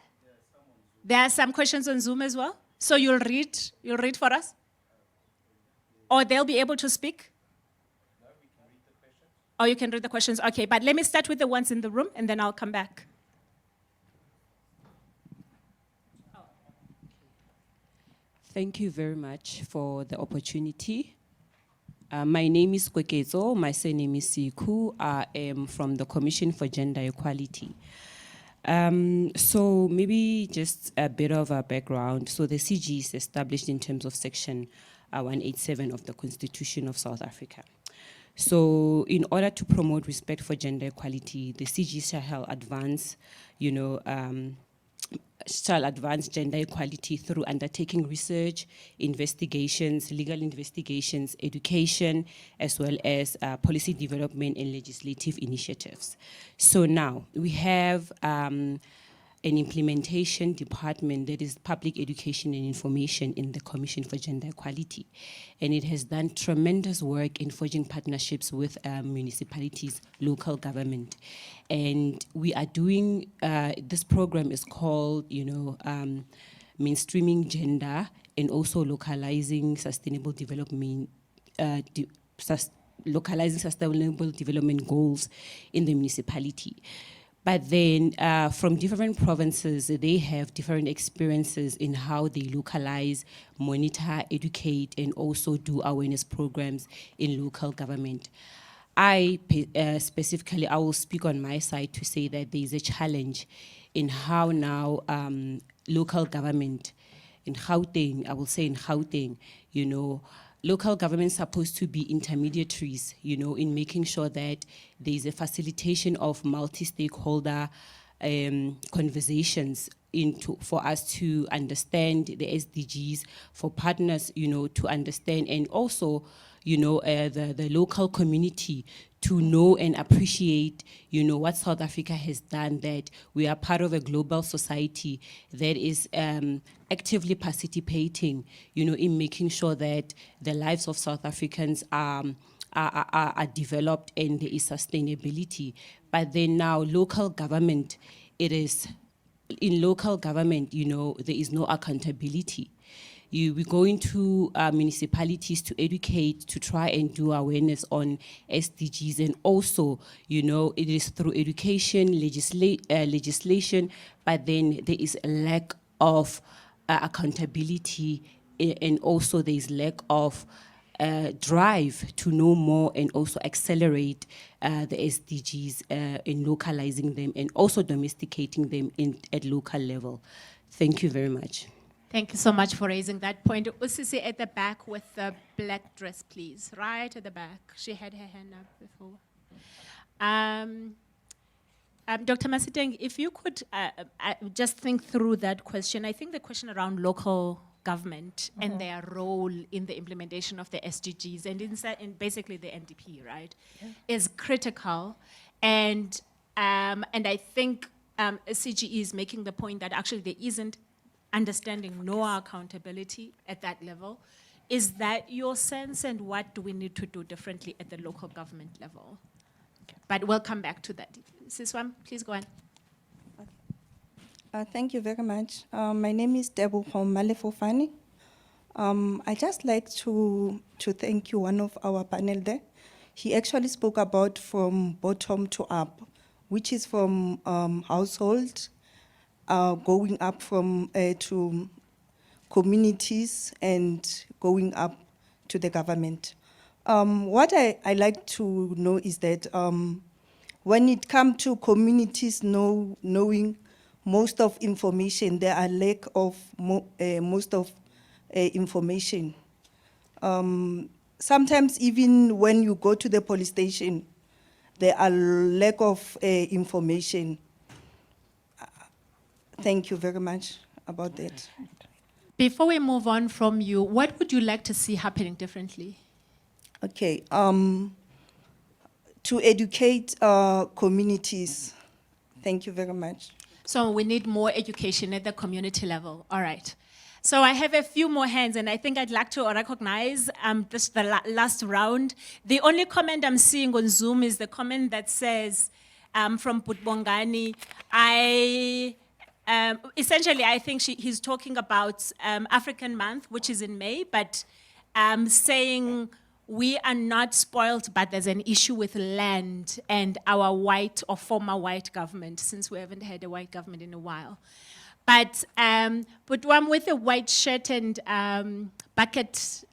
There are some questions on Zoom as well. So you'll read for us? Or they'll be able to speak? Oh, you can read the questions? Okay, but let me start with the ones in the room, and then I'll come back. Thank you very much for the opportunity. My name is Kagiso, my surname is Siku. I am from the Commission for Gender Equality. So maybe just a bit of a background. So the CG is established in terms of Section 187 of the Constitution of South Africa. So in order to promote respect for gender equality, the CG shall advance, shall advance gender equality through undertaking research, investigations, legal investigations, education, as well as policy development and legislative initiatives. So now we have an implementation department that is public education and information in the Commission for Gender Equality. And it has done tremendous work in forging partnerships with municipalities, local government. And we are doing, this program is called, mainstreaming gender and also localizing sustainable development, localizing sustainable development goals in the municipality. But then from different provinces, they have different experiences in how they localize, monitor, educate, and also do awareness programs in local government. Specifically, I will speak on my side to say that there is a challenge in how now local government, in Gauteng, I will say in Gauteng, local governments are supposed to be intermediaries, in making sure that there is a facilitation of multi-stakeholder conversations for us to understand the SDGs, for partners, to understand, and also, the local community to know and appreciate, what South Africa has done, that we are part of a global society that is actively participating, in making sure that the lives of South Africans are developed and there is sustainability. But then now local government, in local government, there is no accountability. We go into municipalities to educate, to try and do awareness on SDGs, and also, it is through education, legislation, but then there is a lack of accountability, and also there is lack of drive to know more and also accelerate the SDGs in localizing them and also domesticating them at local level. Thank you very much. Thank you so much for raising that point. Usisi at the back with the black dress, please. Right at the back. She had her hand up before. Dr. Masiteng, if you could just think through that question. I think the question around local government and their role in the implementation of the SDGs and in basically the NDP, right, is critical. And I think CGE is making the point that actually there isn't understanding, no accountability at that level. Is that your sense, and what do we need to do differently at the local government level? Okay. But we'll come back to that. Siswam, please go on. Thank you very much. My name is Debu from Malefofani. I just like to thank you, one of our panel there. He actually spoke about from bottom to up, which is from household, going up from to communities and going up to the government. What I like to know is that when it comes to communities knowing most of information, there are lack of most of information. sometimes even when you go to the police station, there are lack of information. Thank you very much about that. Before we move on from you, what would you like to see happening differently? Okay, to educate communities. Thank you very much. So we need more education at the community level. All right. So I have a few more hands, and I think I'd like to recognize this the last round. The only comment I'm seeing on Zoom is the comment that says from Putbongani, essentially, I think he's talking about African Month, which is in May, but saying we are not spoiled, but there's an issue with land and our white or former white government, since we haven't had a white government in a while. But one with a white shirt and bucket.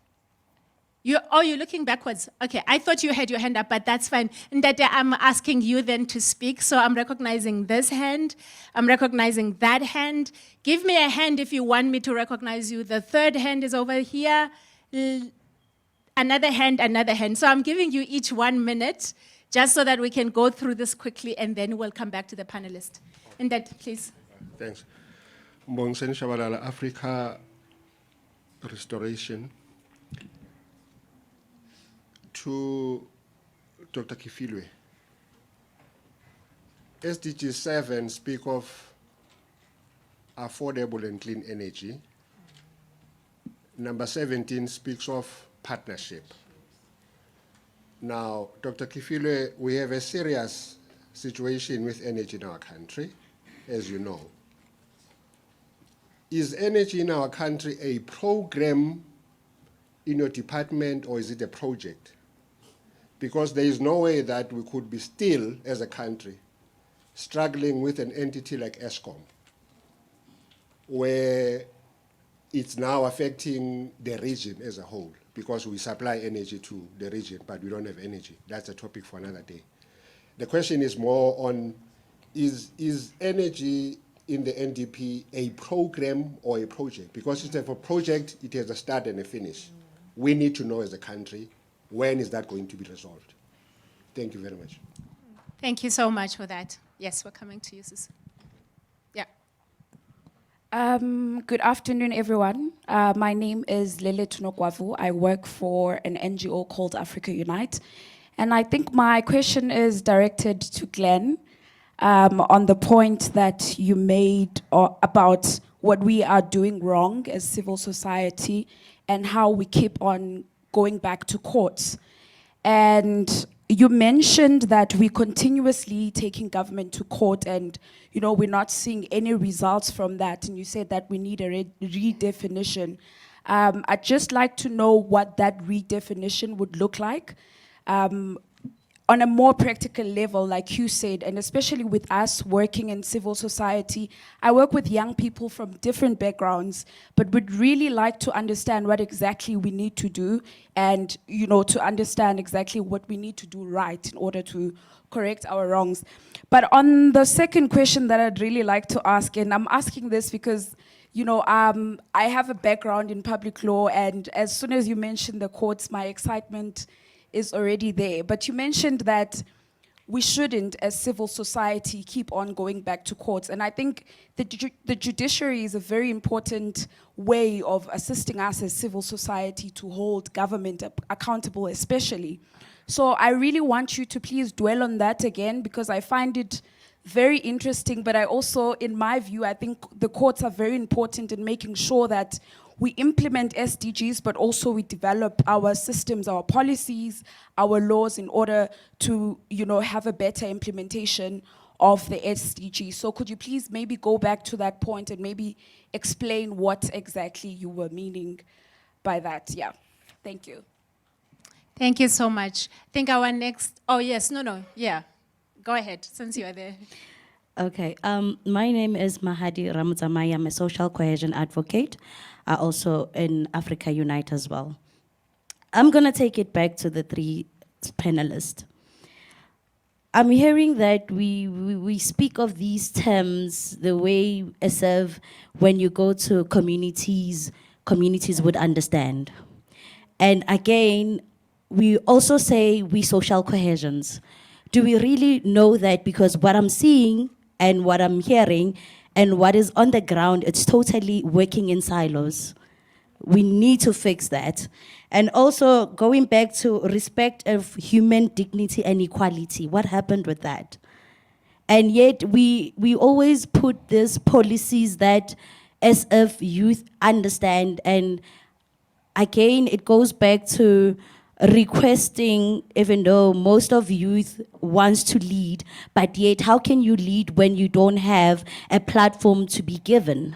You're looking backwards. Okay, I thought you had your hand up, but that's fine. And that I'm asking you then to speak. So I'm recognizing this hand. I'm recognizing that hand. Give me a hand if you want me to recognize you. The third hand is over here. Another hand, another hand. So I'm giving you each 1 minute, just so that we can go through this quickly, and then we'll come back to the panelist. And that, please. Thanks. Mbongiseni Shabalala, Africa Restoration. To Dr. Kefiloe. SDG 7 speak of affordable and clean energy. Number 17 speaks of partnership. Now, Dr. Kefiloe, we have a serious situation with energy in our country, as you know. Is energy in our country a program in your department, or is it a project? Because there is no way that we could be still, as a country, struggling with an entity like ESCOM, where it's now affecting the region as a whole, because we supply energy to the region, but we don't have energy. That's a topic for another day. The question is more on, is energy in the NDP a program or a project? Because if it's a project, it has a start and a finish. We need to know as a country, when is that going to be resolved? Thank you very much. Thank you so much for that. Yes, we're coming to you, Sis. Yeah. Good afternoon, everyone. My name is Lele Tunokwavu. I work for an NGO called Africa Unite. And I think my question is directed to Glenn on the point that you made about what we are doing wrong as civil society and how we keep on going back to courts. And you mentioned that we continuously taking government to court and, you know, we're not seeing any results from that. And you said that we need a redefinition. I'd just like to know what that redefinition would look like. On a more practical level, like you said, and especially with us working in civil society, I work with young people from different backgrounds, but would really like to understand what exactly we need to do and, you know, to understand exactly what we need to do right in order to correct our wrongs. But on the second question that I'd really like to ask, and I'm asking this because, you know, I have a background in public law, and as soon as you mentioned the courts, my excitement is already there. But you mentioned that we shouldn't, as civil society, keep on going back to courts. And I think the judiciary is a very important way of assisting us as civil society to hold government accountable, especially. So I really want you to please dwell on that again, because I find it very interesting, but I also, in my view, I think the courts are very important in making sure that we implement SDGs, but also we develop our systems, our policies, our laws in order to, you know, have a better implementation of the SDGs. So could you please maybe go back to that point and maybe explain what exactly you were meaning by that? Yeah, thank you. Thank you so much. I think our next, yeah. Go ahead, since you are there. Okay, my name is Mahadi Ramuzamai. I'm a social cohesion advocate, also in Africa Unite as well. I'm gonna take it back to the three panelists. I'm hearing that we speak of these terms the way as if when you go to communities would understand. And again, we also say we social cohesions. Do we really know that? Because what I'm seeing and what I'm hearing and what is on the ground, it's totally working in silos. We need to fix that. And also going back to respect of human dignity and equality, what happened with that? And yet we always put these policies that as if youth understand, and again, it goes back to requesting, even though most of youth wants to lead, but yet how can you lead when you don't have a platform to be given?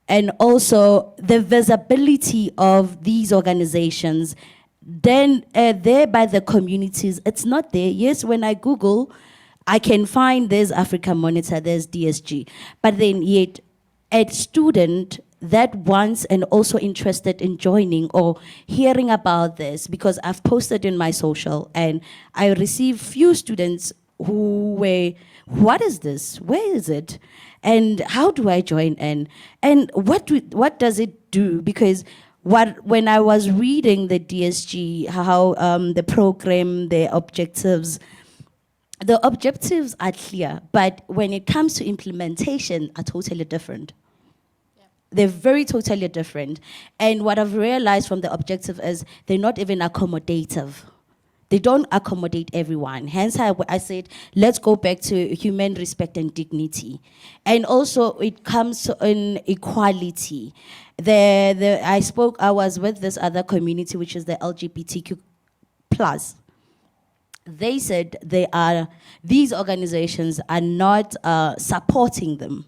And also the visibility of these organizations, then there by the communities, it's not there. Yes, when I Google, I can find there's Africa Monitor, there's DSG, but then yet a student that wants and also interested in joining or hearing about this, because I've posted in my social and I received few students who were, what is this? Where is it? And how do I join in? And what does it do? Because when I was reading the DSG, how the program, the objectives are clear, but when it comes to implementation are totally different. They're very totally different. And what I've realized from the objective is they're not even accommodative. They don't accommodate everyone. Hence, I said, let's go back to human respect and dignity. And also, it comes to inequality. I was with this other community, which is the LGBTQ+. They said these organizations are not supporting them.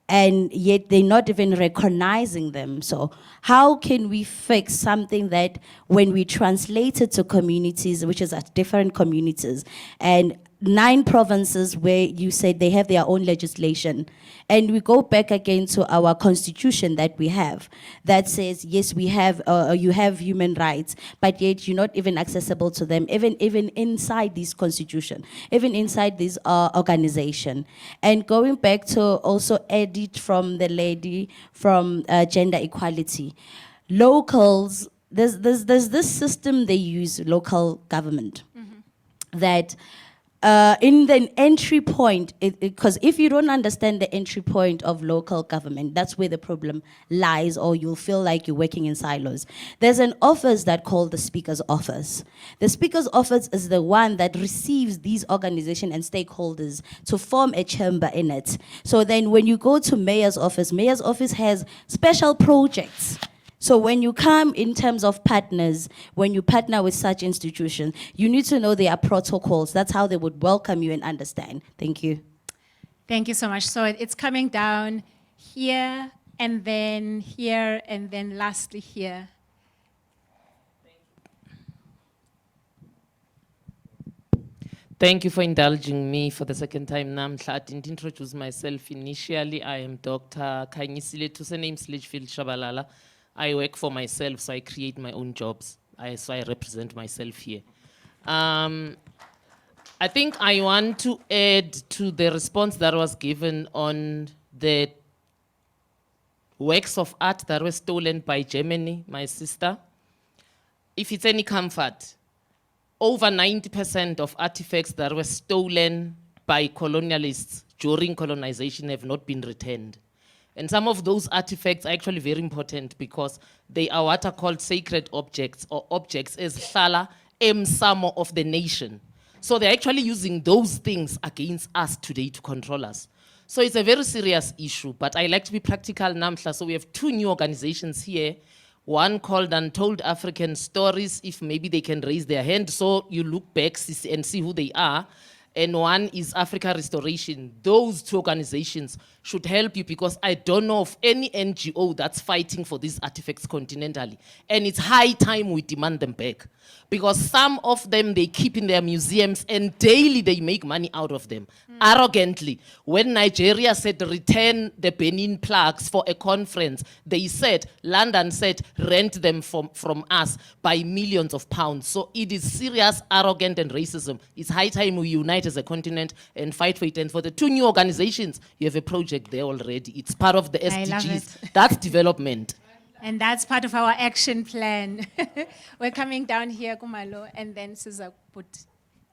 And yet they're not even recognizing them. So how can we fix something that when we translate it to communities, which is at different communities, and 9 provinces where you said they have their own legislation, and we go back again to our constitution that we have, that says, yes, we have, you have human rights, but yet you're not even accessible to them, even inside this constitution, even inside this organization. And going back to also edit from the lady from gender equality, locals, there's this system they use, local government, that in the entry point, because if you don't understand the entry point of local government, that's where the problem lies, or you'll feel like you're working in silos. There's an office that called the Speaker's Office. The Speaker's Office is the one that receives these organizations and stakeholders to form a chamber in it. So then when you go to Mayor's Office has special projects. So when you come in terms of partners, when you partner with such institutions, you need to know there are protocols. That's how they would welcome you and understand. Thank you. Thank you so much. So it's coming down here, and then here, and then lastly here. Thank you for indulging me for the second time. Namhla, I didn't introduce myself initially. I am Dr. Kanyisile Tusenaim Sledgefield Shabalala. I work for myself, so I create my own jobs. So I represent myself here. I think I want to add to the response that was given on the works of art that were stolen by Germany, my sister. If it's any comfort, over 90% of artifacts that were stolen by colonialists during colonization have not been returned. And some of those artifacts are actually very important because they are what are called sacred objects, or objects as hlala emsamo of the nation. So they're actually using those things against us today to control us. So it's a very serious issue, but I like to be practical, Namhla. So we have 2 new organizations here, one called Untold African Stories, if maybe they can raise their hand so you look back and see who they are. And one is Africa Restoration. Those 2 organizations should help you, because I don't know of any NGO that's fighting for these artifacts continentally. And it's high time we demand them back, because some of them they keep in their museums and daily they make money out of them, arrogantly. When Nigeria said return the Benin plaques for a conference, they said, London said, rent them from us by millions of pounds. So it is serious, arrogant, and racism. It's high time we unite as a continent and fight for it. And for the 2 new organizations, you have a project there already. It's part of the SDGs. That's development. And that's part of our action plan. We're coming down here, Kumalo, and then Siza put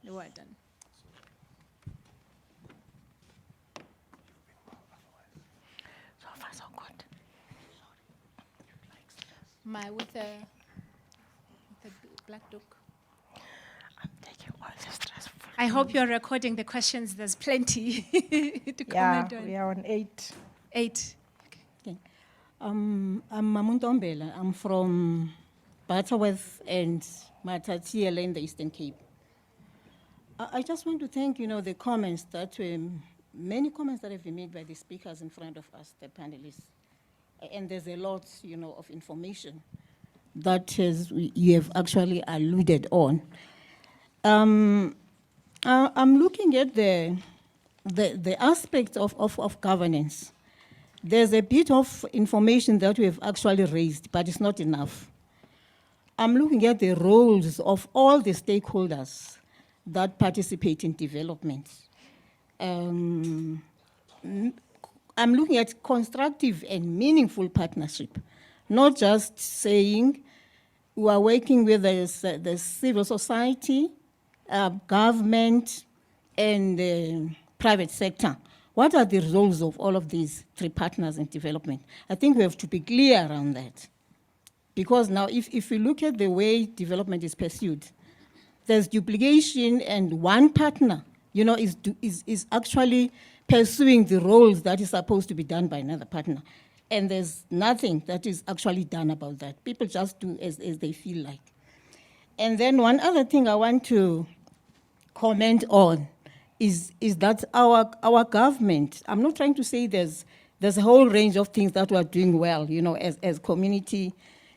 the word on. So far, so good. With the black book. I'm taking all the stress. I hope you're recording the questions. There's plenty to Yeah, comment on. we are on 8. 8. I'm Mamuntombela. I'm from Butterworth and Matatiele in the Eastern Cape. I just want to thank, the comments that many comments that have been made by the speakers in front of us, the panelists. And there's a lot, of information that you have actually alluded on. I'm looking at the aspect of governance. There's a bit of information that we have actually raised, but it's not enough. I'm looking at the roles of all the stakeholders that participate in development. I'm looking at constructive and meaningful partnership, not just saying we are working with the civil society, government, and the private sector. What are the roles of all of these three partners in development? I think we have to be clear around that. Because now, if you look at the way development is pursued, there's duplication, and one partner, is actually pursuing the roles that is supposed to be done by another partner. And there's nothing that is actually done about that. People just do as they feel like. And then one other thing I want to comment on is that our government, I'm not trying to say there's a whole range of things that we are doing well, as community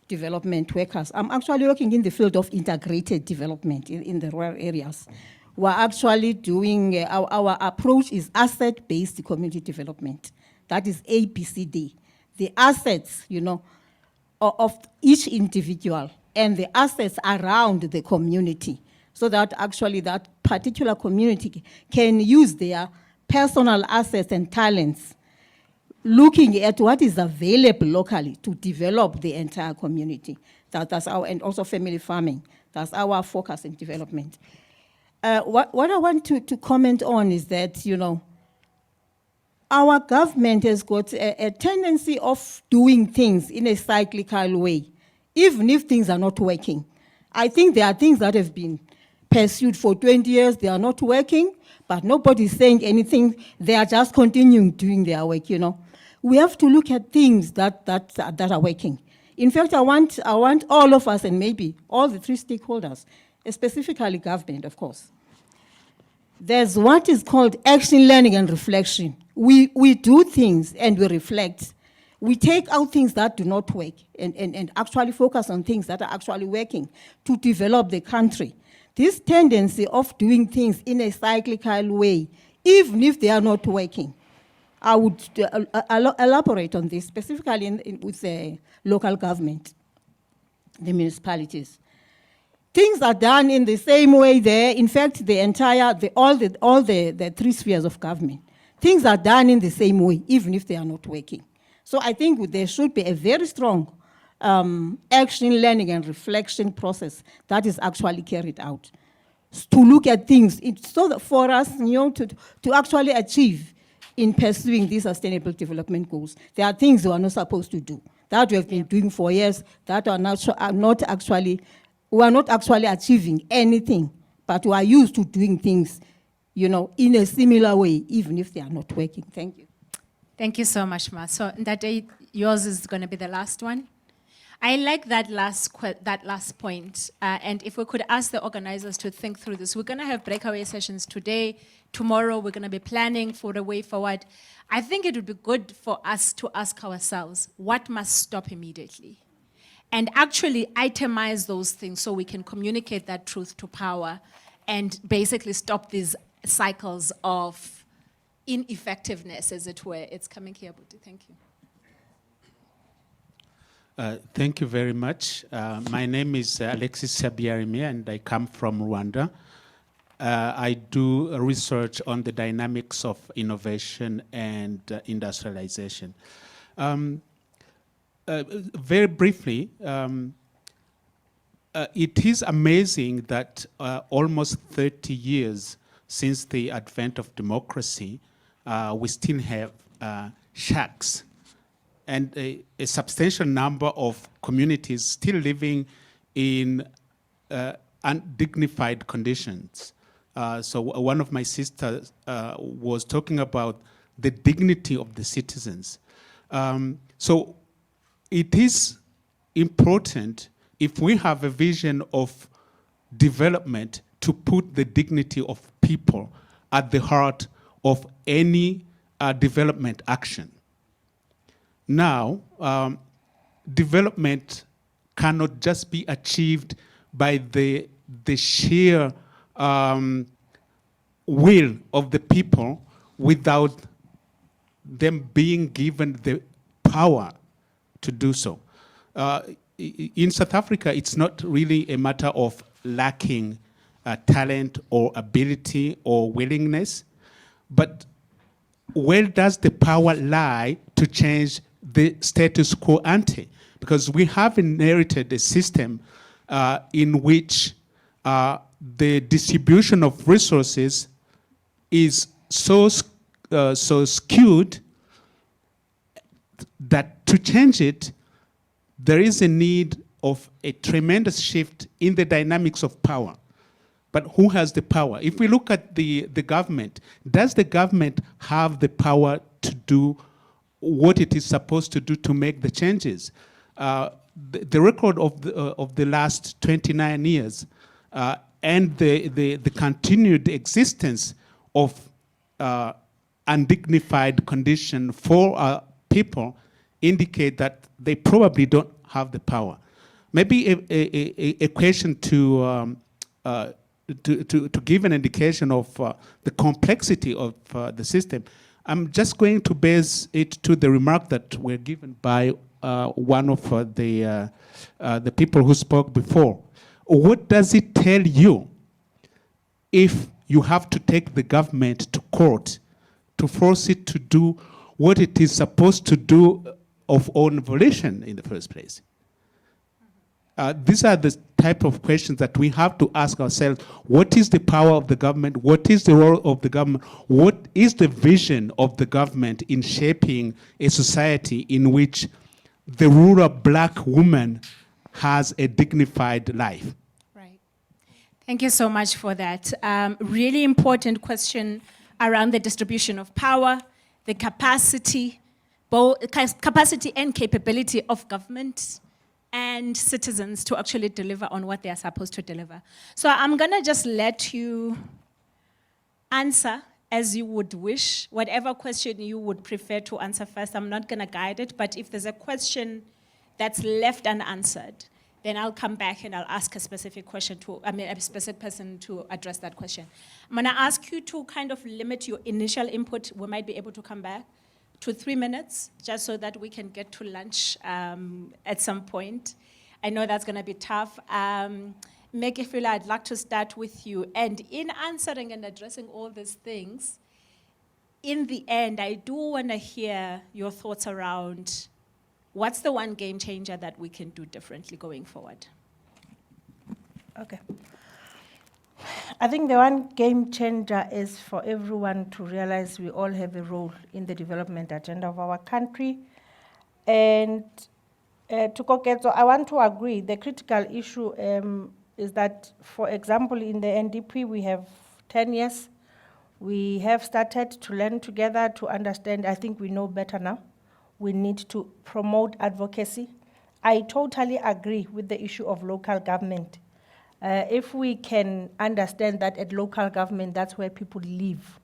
development workers. I'm actually working in the field of integrated development in the rural areas. We're actually doing, our approach is asset-based community development. That is ABCD. The assets, of each individual and the assets around the community, so that actually that particular community can use their personal assets and talents, looking at what is available locally to develop the entire community. That's our, and also family farming. That's our focus in development. What I want to comment on is that, our government has got a tendency of doing things in a cyclical way, even if things are not working. I think there are things that have been pursued for 20 years, they are not working, but nobody's saying anything. They are just continuing doing their work, We have to look at things that are working. In fact, I want all of us, and maybe all the three stakeholders, specifically government, of course. There's what is called action, learning, and reflection. We do things and we reflect. We take out things that do not work and actually focus on things that are actually working to develop the country. This tendency of doing things in a cyclical way, even if they are not working, I would elaborate on this, specifically with the local government, the municipalities. Things are done in the same way there. In fact, all the three spheres of government, things are done in the same way, even if they are not working. So I think there should be a very strong action, learning, and reflection process that is actually carried out to look at things so that for us, to actually achieve in pursuing these sustainable development goals. There are things we are not supposed to do that we have been doing for years that we are not actually achieving anything, but we are used to doing things, in a similar way, even if they are not working. Thank you. Thank you so much, Ma. So Ndate, yours is going to be the last one. I like that last point. And if we could ask the organizers to think through this. We're going to have breakaway sessions today. Tomorrow, we're going to be planning for the way forward. I think it would be good for us to ask ourselves, what must stop immediately? And actually itemize those things so we can communicate that truth to power and basically stop these cycles of ineffectiveness, as it were. It's coming here, Buti. Thank you. Thank you very much. My name is Alexis Sabiarimi, and I come from Rwanda. I do research on the dynamics of innovation and industrialization. very briefly, it is amazing that almost 30 years since the advent of democracy, we still have shacks and a substantial number of communities still living in undignified conditions. So one of my sisters was talking about the dignity of the citizens. So it is important, if we have a vision of development, to put the dignity of people at the heart of any development action. Now, development cannot just be achieved by the sheer will of the people without them being given the power to do so. In South Africa, it's not really a matter of lacking talent or ability or willingness, but where does the power lie to change the status quo ante? Because we have inherited a system in which the distribution of resources is so skewed that to change it, there is a need of a tremendous shift in the dynamics of power. But who has the power? If we look at the government, does the government have the power to do what it is supposed to do to make the changes? The record of the last 29 years and the continued existence of undignified condition for people indicate that they probably don't have the power. Maybe a question to give an indication of the complexity of the system. I'm just going to base it to the remark that were given by one of the people who spoke before. What does it tell you if you have to take the government to court to force it to do what it is supposed to do of own volition in the first place? These are the type of questions that we have to ask ourselves. What is the power of the government? What is the role of the government? What is the vision of the government in shaping a society in which the rural black woman has a dignified life? Right. Thank you so much for that. Really important question around the distribution of power, the capacity, both capacity and capability of government and citizens to actually deliver on what they are supposed to deliver. So I'm gonna just let you answer as you would wish, whatever question you would prefer to answer first. I'm not gonna guide it, but if there's a question that's left unanswered, then I'll come back and I'll ask a specific question a specific person to address that question. I'm gonna ask you to kind of limit your initial input. We might be able to come back to 3 minutes, just so that we can get to lunch at some point. I know that's gonna be tough. Kefiloe, I'd like to start with you. And in answering and addressing all these things, in the end, I do wanna hear your thoughts around what's the one game changer that we can do differently going forward? Okay. I think the one game changer is for everyone to realize we all have a role in the development agenda of our country. And to Koketo, I want to agree. The critical issue is that, for example, in the NDP, we have 10 years. We have started to learn together, to understand. I think we know better now. We need to promote advocacy. I totally agree with the issue of local government. If we can understand that at local government, that's where people live.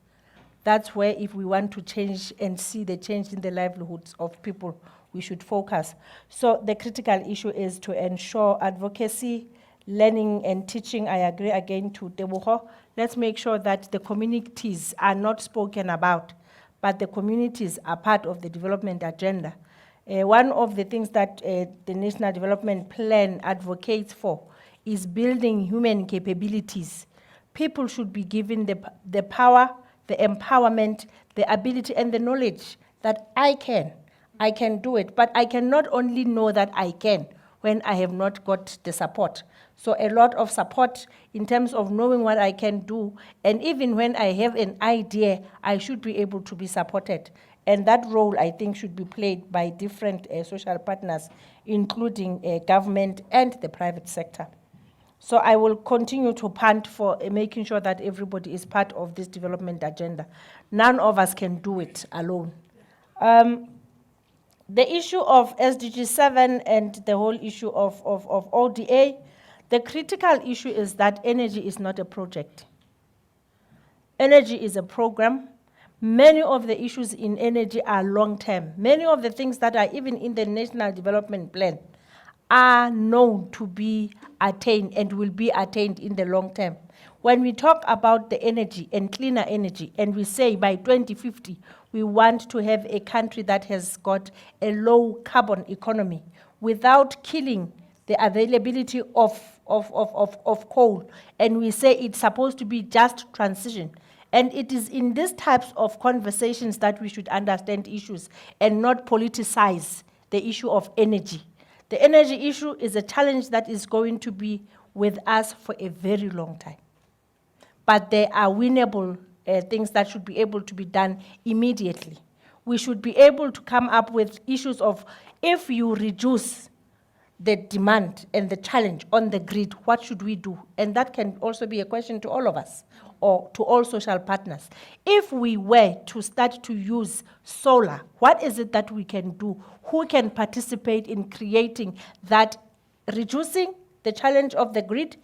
That's where, if we want to change and see the change in the livelihoods of people, we should focus. So the critical issue is to ensure advocacy, learning and teaching. I agree again to Tebogo. Let's make sure that the communities are not spoken about, but the communities are part of the development agenda. One of the things that the National Development Plan advocates for is building human capabilities. People should be given the power, the empowerment, the ability, and the knowledge that I can I can do it, but I cannot only know that I can when I have not got the support. So a lot of support in terms of knowing what I can do, and even when I have an idea, I should be able to be supported. And that role, I think, should be played by different social partners, including government and the private sector. So I will continue to punt for making sure that everybody is part of this development agenda. None of us can do it alone. The issue of SDG 7 and the whole issue of ODA, the critical issue is that energy is not a project. Energy is a program. Many of the issues in energy are long-term. Many of the things that are even in the National Development Plan are known to be attained and will be attained in the long term. When we talk about the energy and cleaner energy, and we say by 2050, we want to have a country that has got a low carbon economy without killing the availability of coal, and we say it's supposed to be just transition. And it is in these types of conversations that we should understand issues and not politicize the issue of energy. The energy issue is a challenge that is going to be with us for a very long time. But there are winnable things that should be able to be done immediately. We should be able to come up with issues of, if you reduce the demand and the challenge on the grid, what should we do? And that can also be a question to all of us, or to all social partners. If we were to start to use solar, what is it that we can do? Who can participate in creating that, reducing the challenge of the grid,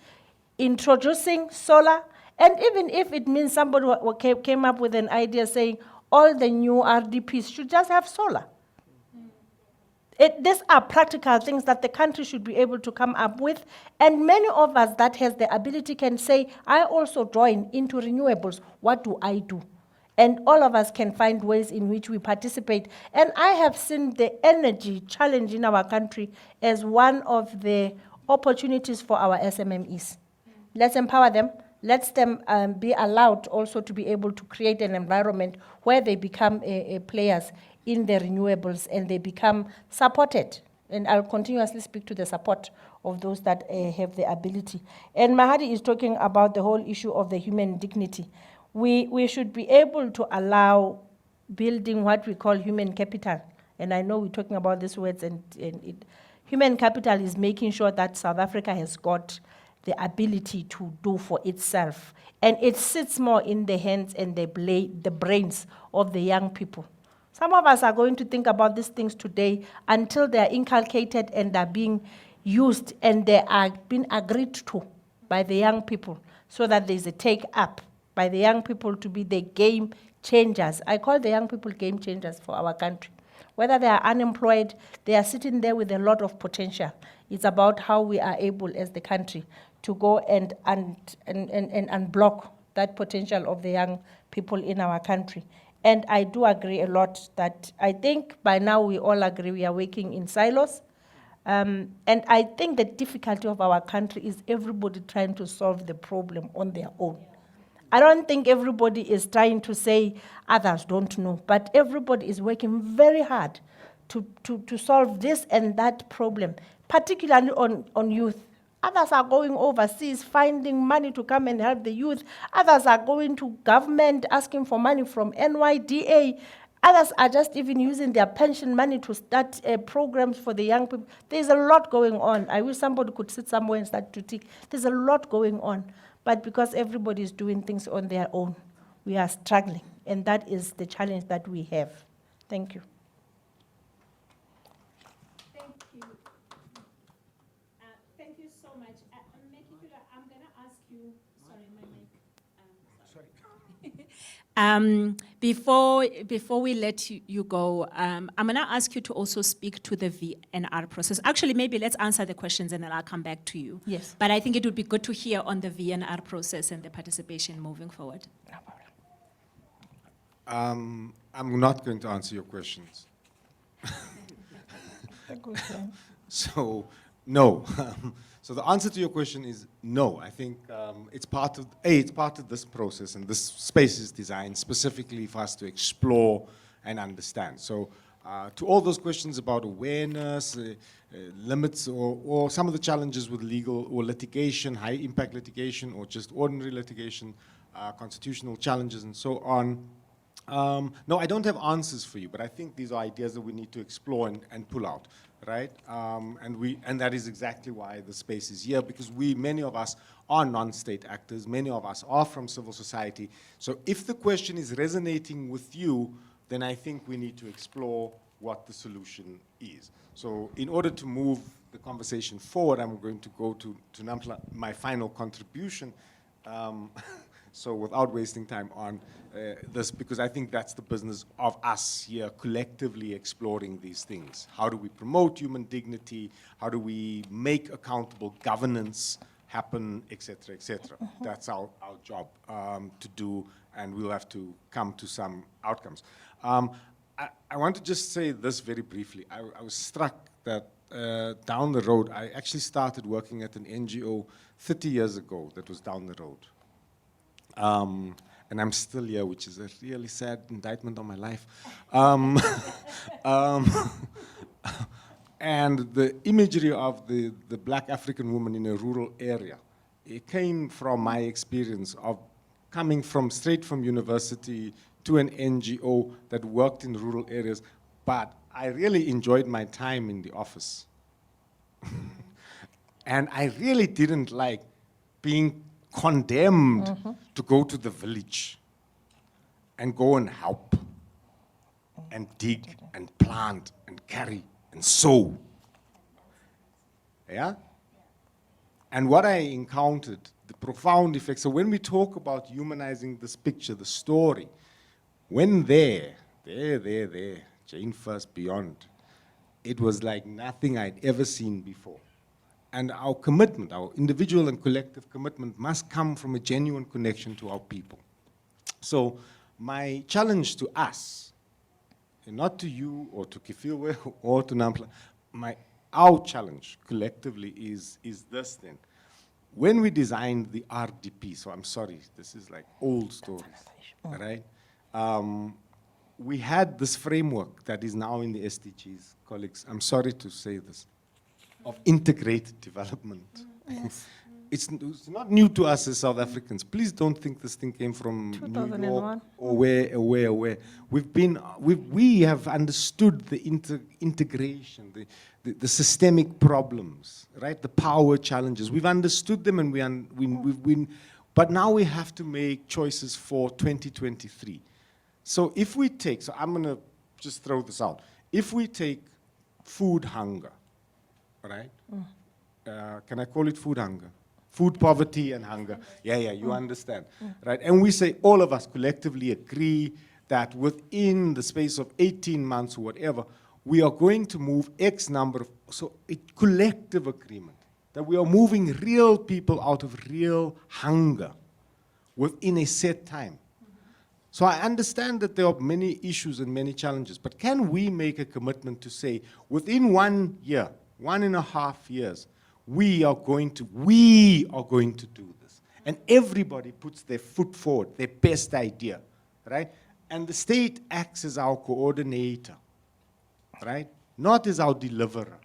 introducing solar, and even if it means somebody came up with an idea saying all the new RDPs should just have solar. These are practical things that the country should be able to come up with, and many of us that has the ability can say, I also join into renewables, what do I do? And all of us can find ways in which we participate. And I have seen the energy challenge in our country as one of the opportunities for our SMMEs. Let's empower them. Let them be allowed also to be able to create an environment where they become players in the renewables and they become supported. And I'll continuously speak to the support of those that have the ability. And Mahadi is talking about the whole issue of the human dignity. We should be able to allow building what we call human capital. And I know we're talking about these words, and human capital is making sure that South Africa has got the ability to do for itself. And it sits more in the hands and the brains of the young people. Some of us are going to think about these things today until they are inculcated and are being used and they are being agreed to by the young people, so that there's a take-up by the young people to be the game changers. I call the young people game changers for our country. Whether they are unemployed, they are sitting there with a lot of potential. It's about how we are able as the country to go and unblock that potential of the young people in our country. And I do agree a lot that I think by now we all agree we are working in silos. And I think the difficulty of our country is everybody trying to solve the problem on their own. I don't think everybody is trying to say others don't know, but everybody is working very hard to solve this and that problem, particularly on youth. Others are going overseas, finding money to come and help the youth. Others are going to government, asking for money from NYDA. Others are just even using their pension money to start programs for the young people. There's a lot going on. I wish somebody could sit somewhere and start to think. There's a lot going on. But because everybody is doing things on their own, we are struggling. And that is the challenge that we have. Thank you. Thank you so much. Kefiloe, I'm going to ask you, sorry, my mic. Before we let you go, I'm going to ask you to also speak to the VNR process. Actually, maybe let's answer the questions and then I'll come back to you. Yes. But I think it would be good to hear on the VNR process and the participation moving forward. I'm not going to answer your questions. So, no. So the answer to your question is no. I think it's part of this process, and this space is designed specifically for us to explore and understand. So To all those questions about awareness, limits, or some of the challenges with legal or litigation, high impact litigation, or just ordinary litigation, constitutional challenges, and so on. No, I don't have answers for you, but I think these are ideas that we need to explore and pull out, right? And that is exactly why the space is here, because many of us are non-state actors, many of us are from civil society. So if the question is resonating with you, then I think we need to explore what the solution is. So in order to move the conversation forward, I'm going to go to Nampla, my final contribution. So without wasting time on this, because I think that's the business of us here collectively exploring these things. How do we promote human dignity? How do we make accountable governance happen, et cetera, et cetera. That's our job to do, and we'll have to come to some outcomes. I want to just say this very briefly. I was struck that down the road, I actually started working at an NGO 30 years ago that was down the road. And I'm still here, which is a really sad indictment on my life. And the imagery of the black African woman in a rural area, it came from my experience of coming straight from university to an NGO that worked in rural areas, but I really enjoyed my time in the office. And I really didn't like being condemned to go to the village and go and help and dig and plant and carry and sow. Yeah? And what I encountered, the profound effects, so when we talk about humanizing this picture, the story, when there, Jane First Beyond, it was like nothing I'd ever seen before. And our commitment, our individual and collective commitment, must come from a genuine connection to our people. So my challenge to us, and not to you or to Kefiloe or to Nampla, our challenge collectively is this then. When we designed the RDP, so I'm sorry, this is like old stories, right? We had this framework that is now in the SDGs, colleagues, I'm sorry to say this, of integrated development. Yes. It's not new to us as South Africans. Please don't think this thing came from New York or where. We have understood the integration, the systemic problems, right? The power challenges. We've understood them, and but now we have to make choices for 2023. So if we take, so I'm gonna just throw this out. If we take food hunger, right? Can I call it food hunger? Food poverty and hunger. Yeah, you understand, right? And we say, all of us collectively agree that within the space of 18 months or whatever, we are going to move X number of, so a collective agreement, that we are moving real people out of real hunger within a set time. So I understand that there are many issues and many challenges, but can we make a commitment to say, within 1 year, 1.5 years, we are going to do this. And everybody puts their foot forward, their best idea, right? And the state acts as our coordinator, right? Not as our deliverer,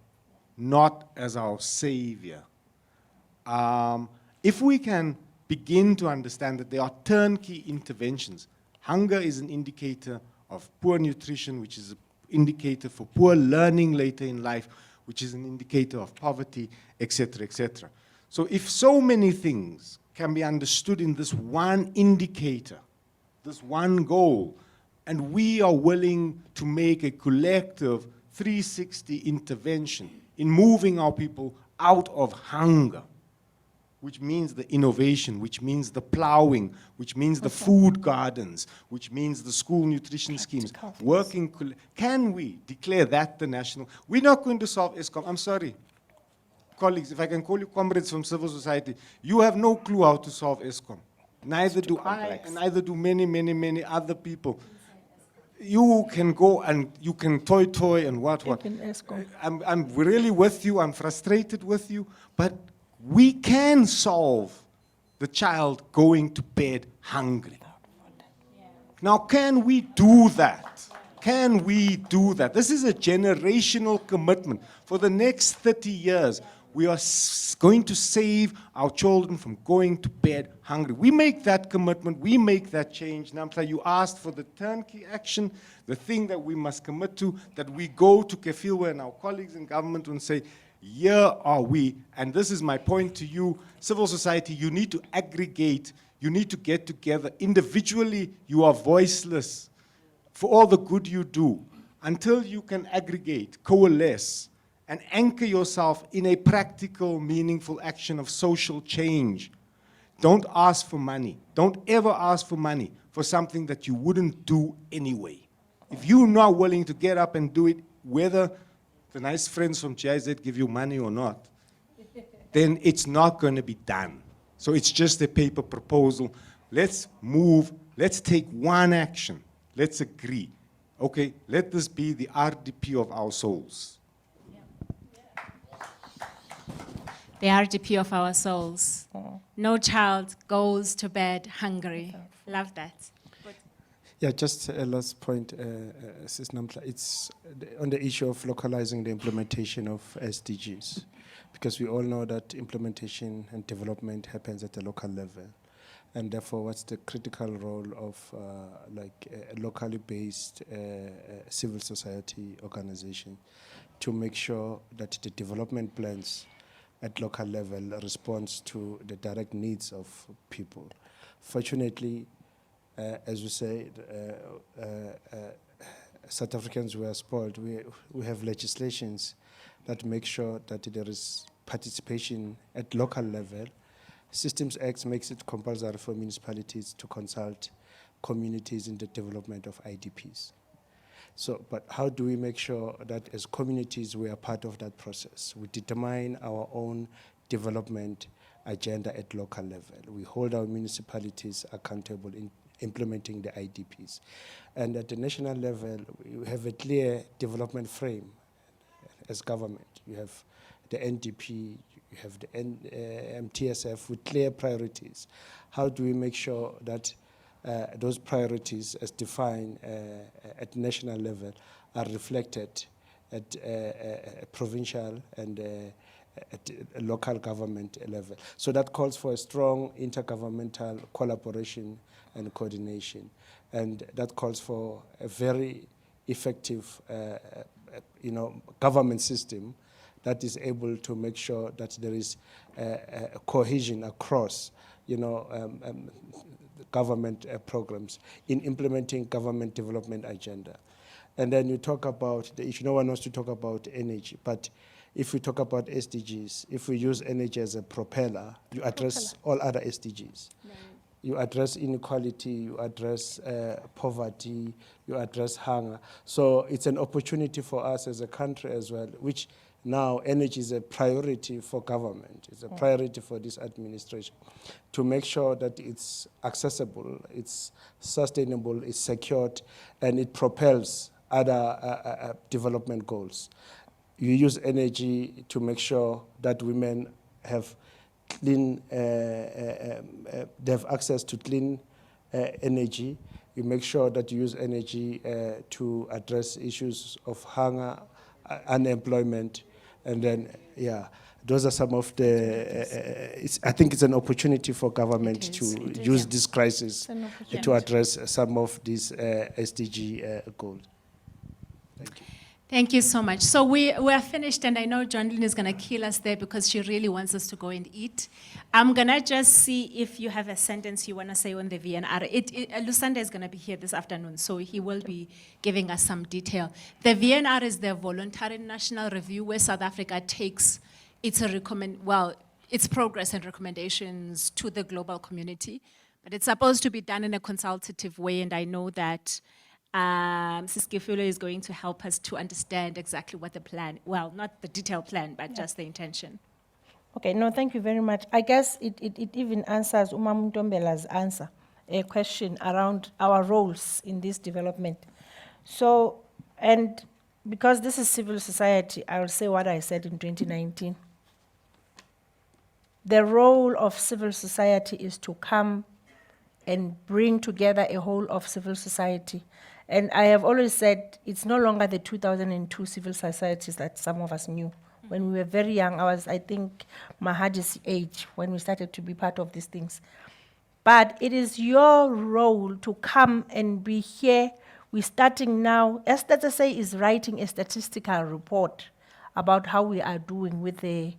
not as our savior. If we can begin to understand that there are turnkey interventions, hunger is an indicator of poor nutrition, which is an indicator for poor learning later in life, which is an indicator of poverty, et cetera, et cetera. So if so many things can be understood in this one indicator, this one goal, and we are willing to make a collective 360 intervention in moving our people out of hunger, which means the innovation, which means the plowing, which means the food gardens, which means the school nutrition schemes, can we declare that the national? We're not going to solve ESCOM. I'm sorry. Colleagues, if I can call you comrades from civil society, you have no clue how to solve ESCOM. Neither do I, and neither do many other people. You can go and you can toy and what. I'm really with you, I'm frustrated with you, but we can solve the child going to bed hungry. Now, can we do that? Can we do that? This is a generational commitment. For the next 30 years, we are going to save our children from going to bed hungry. We make that commitment, we make that change. Namhla, you asked for the turnkey action, the thing that we must commit to, that we go to Kefiloe and our colleagues in government and say, here are we, and this is my point to you, civil society, you need to aggregate, you need to get together. Individually, you are voiceless for all the good you do. Until you can aggregate, coalesce, and anchor yourself in a practical, meaningful action of social change. Don't ask for money. Don't ever ask for money for something that you wouldn't do anyway. If you're not willing to get up and do it, whether the nice friends from GIZ give you money or not, then it's not going to be done. So it's just a paper proposal. Let's move, let's take one action. Let's agree. Okay, let this be the RDP of our souls. The RDP of our souls. No child goes to bed hungry. Love that. Yeah, just a last point, Sis Namhla. It's on the issue of localizing the implementation of SDGs, because we all know that implementation and development happens at the local level. And therefore, what's the critical role of a locally based civil society organization to make sure that the development plans at local level responds to the direct needs of people. Fortunately, as we say, South Africans were spoiled. We have legislations that make sure that there is participation at local level. Systems Act makes it compulsory for municipalities to consult communities in the development of IDPs. So, but how do we make sure that as communities we are part of that process? We determine our own development agenda at local level. We hold our municipalities accountable in implementing the IDPs. And at the national level, we have a clear development frame as government. You have the NDP, you have the MTSF with clear priorities. How do we make sure that those priorities as defined at national level are reflected at provincial and at a local government level? So that calls for a strong intergovernmental collaboration and coordination. And that calls for a very effective government system that is able to make sure that there is a cohesion across government programs in implementing government development agenda. And then you talk about the issue, no one wants to talk about energy, but if we talk about SDGs, if we use energy as a propeller, you address all other SDGs. Right. You address inequality, you address poverty, you address hunger. So it's an opportunity for us as a country as well, which now energy is a priority for government, it's a priority for this administration, to make sure that it's accessible, it's sustainable, it's secured, and it propels other development goals. You use energy to make sure that women have clean, they have access to clean energy. You make sure that you use energy to address issues of hunger, unemployment, and then, yeah, those are some of the, I think it's an opportunity for government to use this crisis to address some of these SDG goals. Thank you. Thank you so much. So we are finished, and I know John is going to kill us there because she really wants us to go and eat. I'm going to just see if you have a sentence you want to say on the VNR. Lusanda is going to be here this afternoon, so he will be giving us some detail. The VNR is the Voluntary National Review where South Africa takes its progress and recommendations to the global community. But it's supposed to be done in a consultative way, and I know that Ms. Kefiloe is going to help us to understand exactly what the plan, well, not the detailed plan, but just the intention. Okay, no, thank you very much. I guess it even answers Ntombela's answer, a question around our roles in this development. So, and because this is civil society, I will say what I said in 2019. The role of civil society is to come and bring together a whole of civil society And I have always said it's no longer the 2002 civil societies that some of us knew. When we were very young, I think, Mahadi's age when we started to be part of these things. But it is your role to come and be here. We're starting now. SDGs is writing a statistical report about how we are doing with the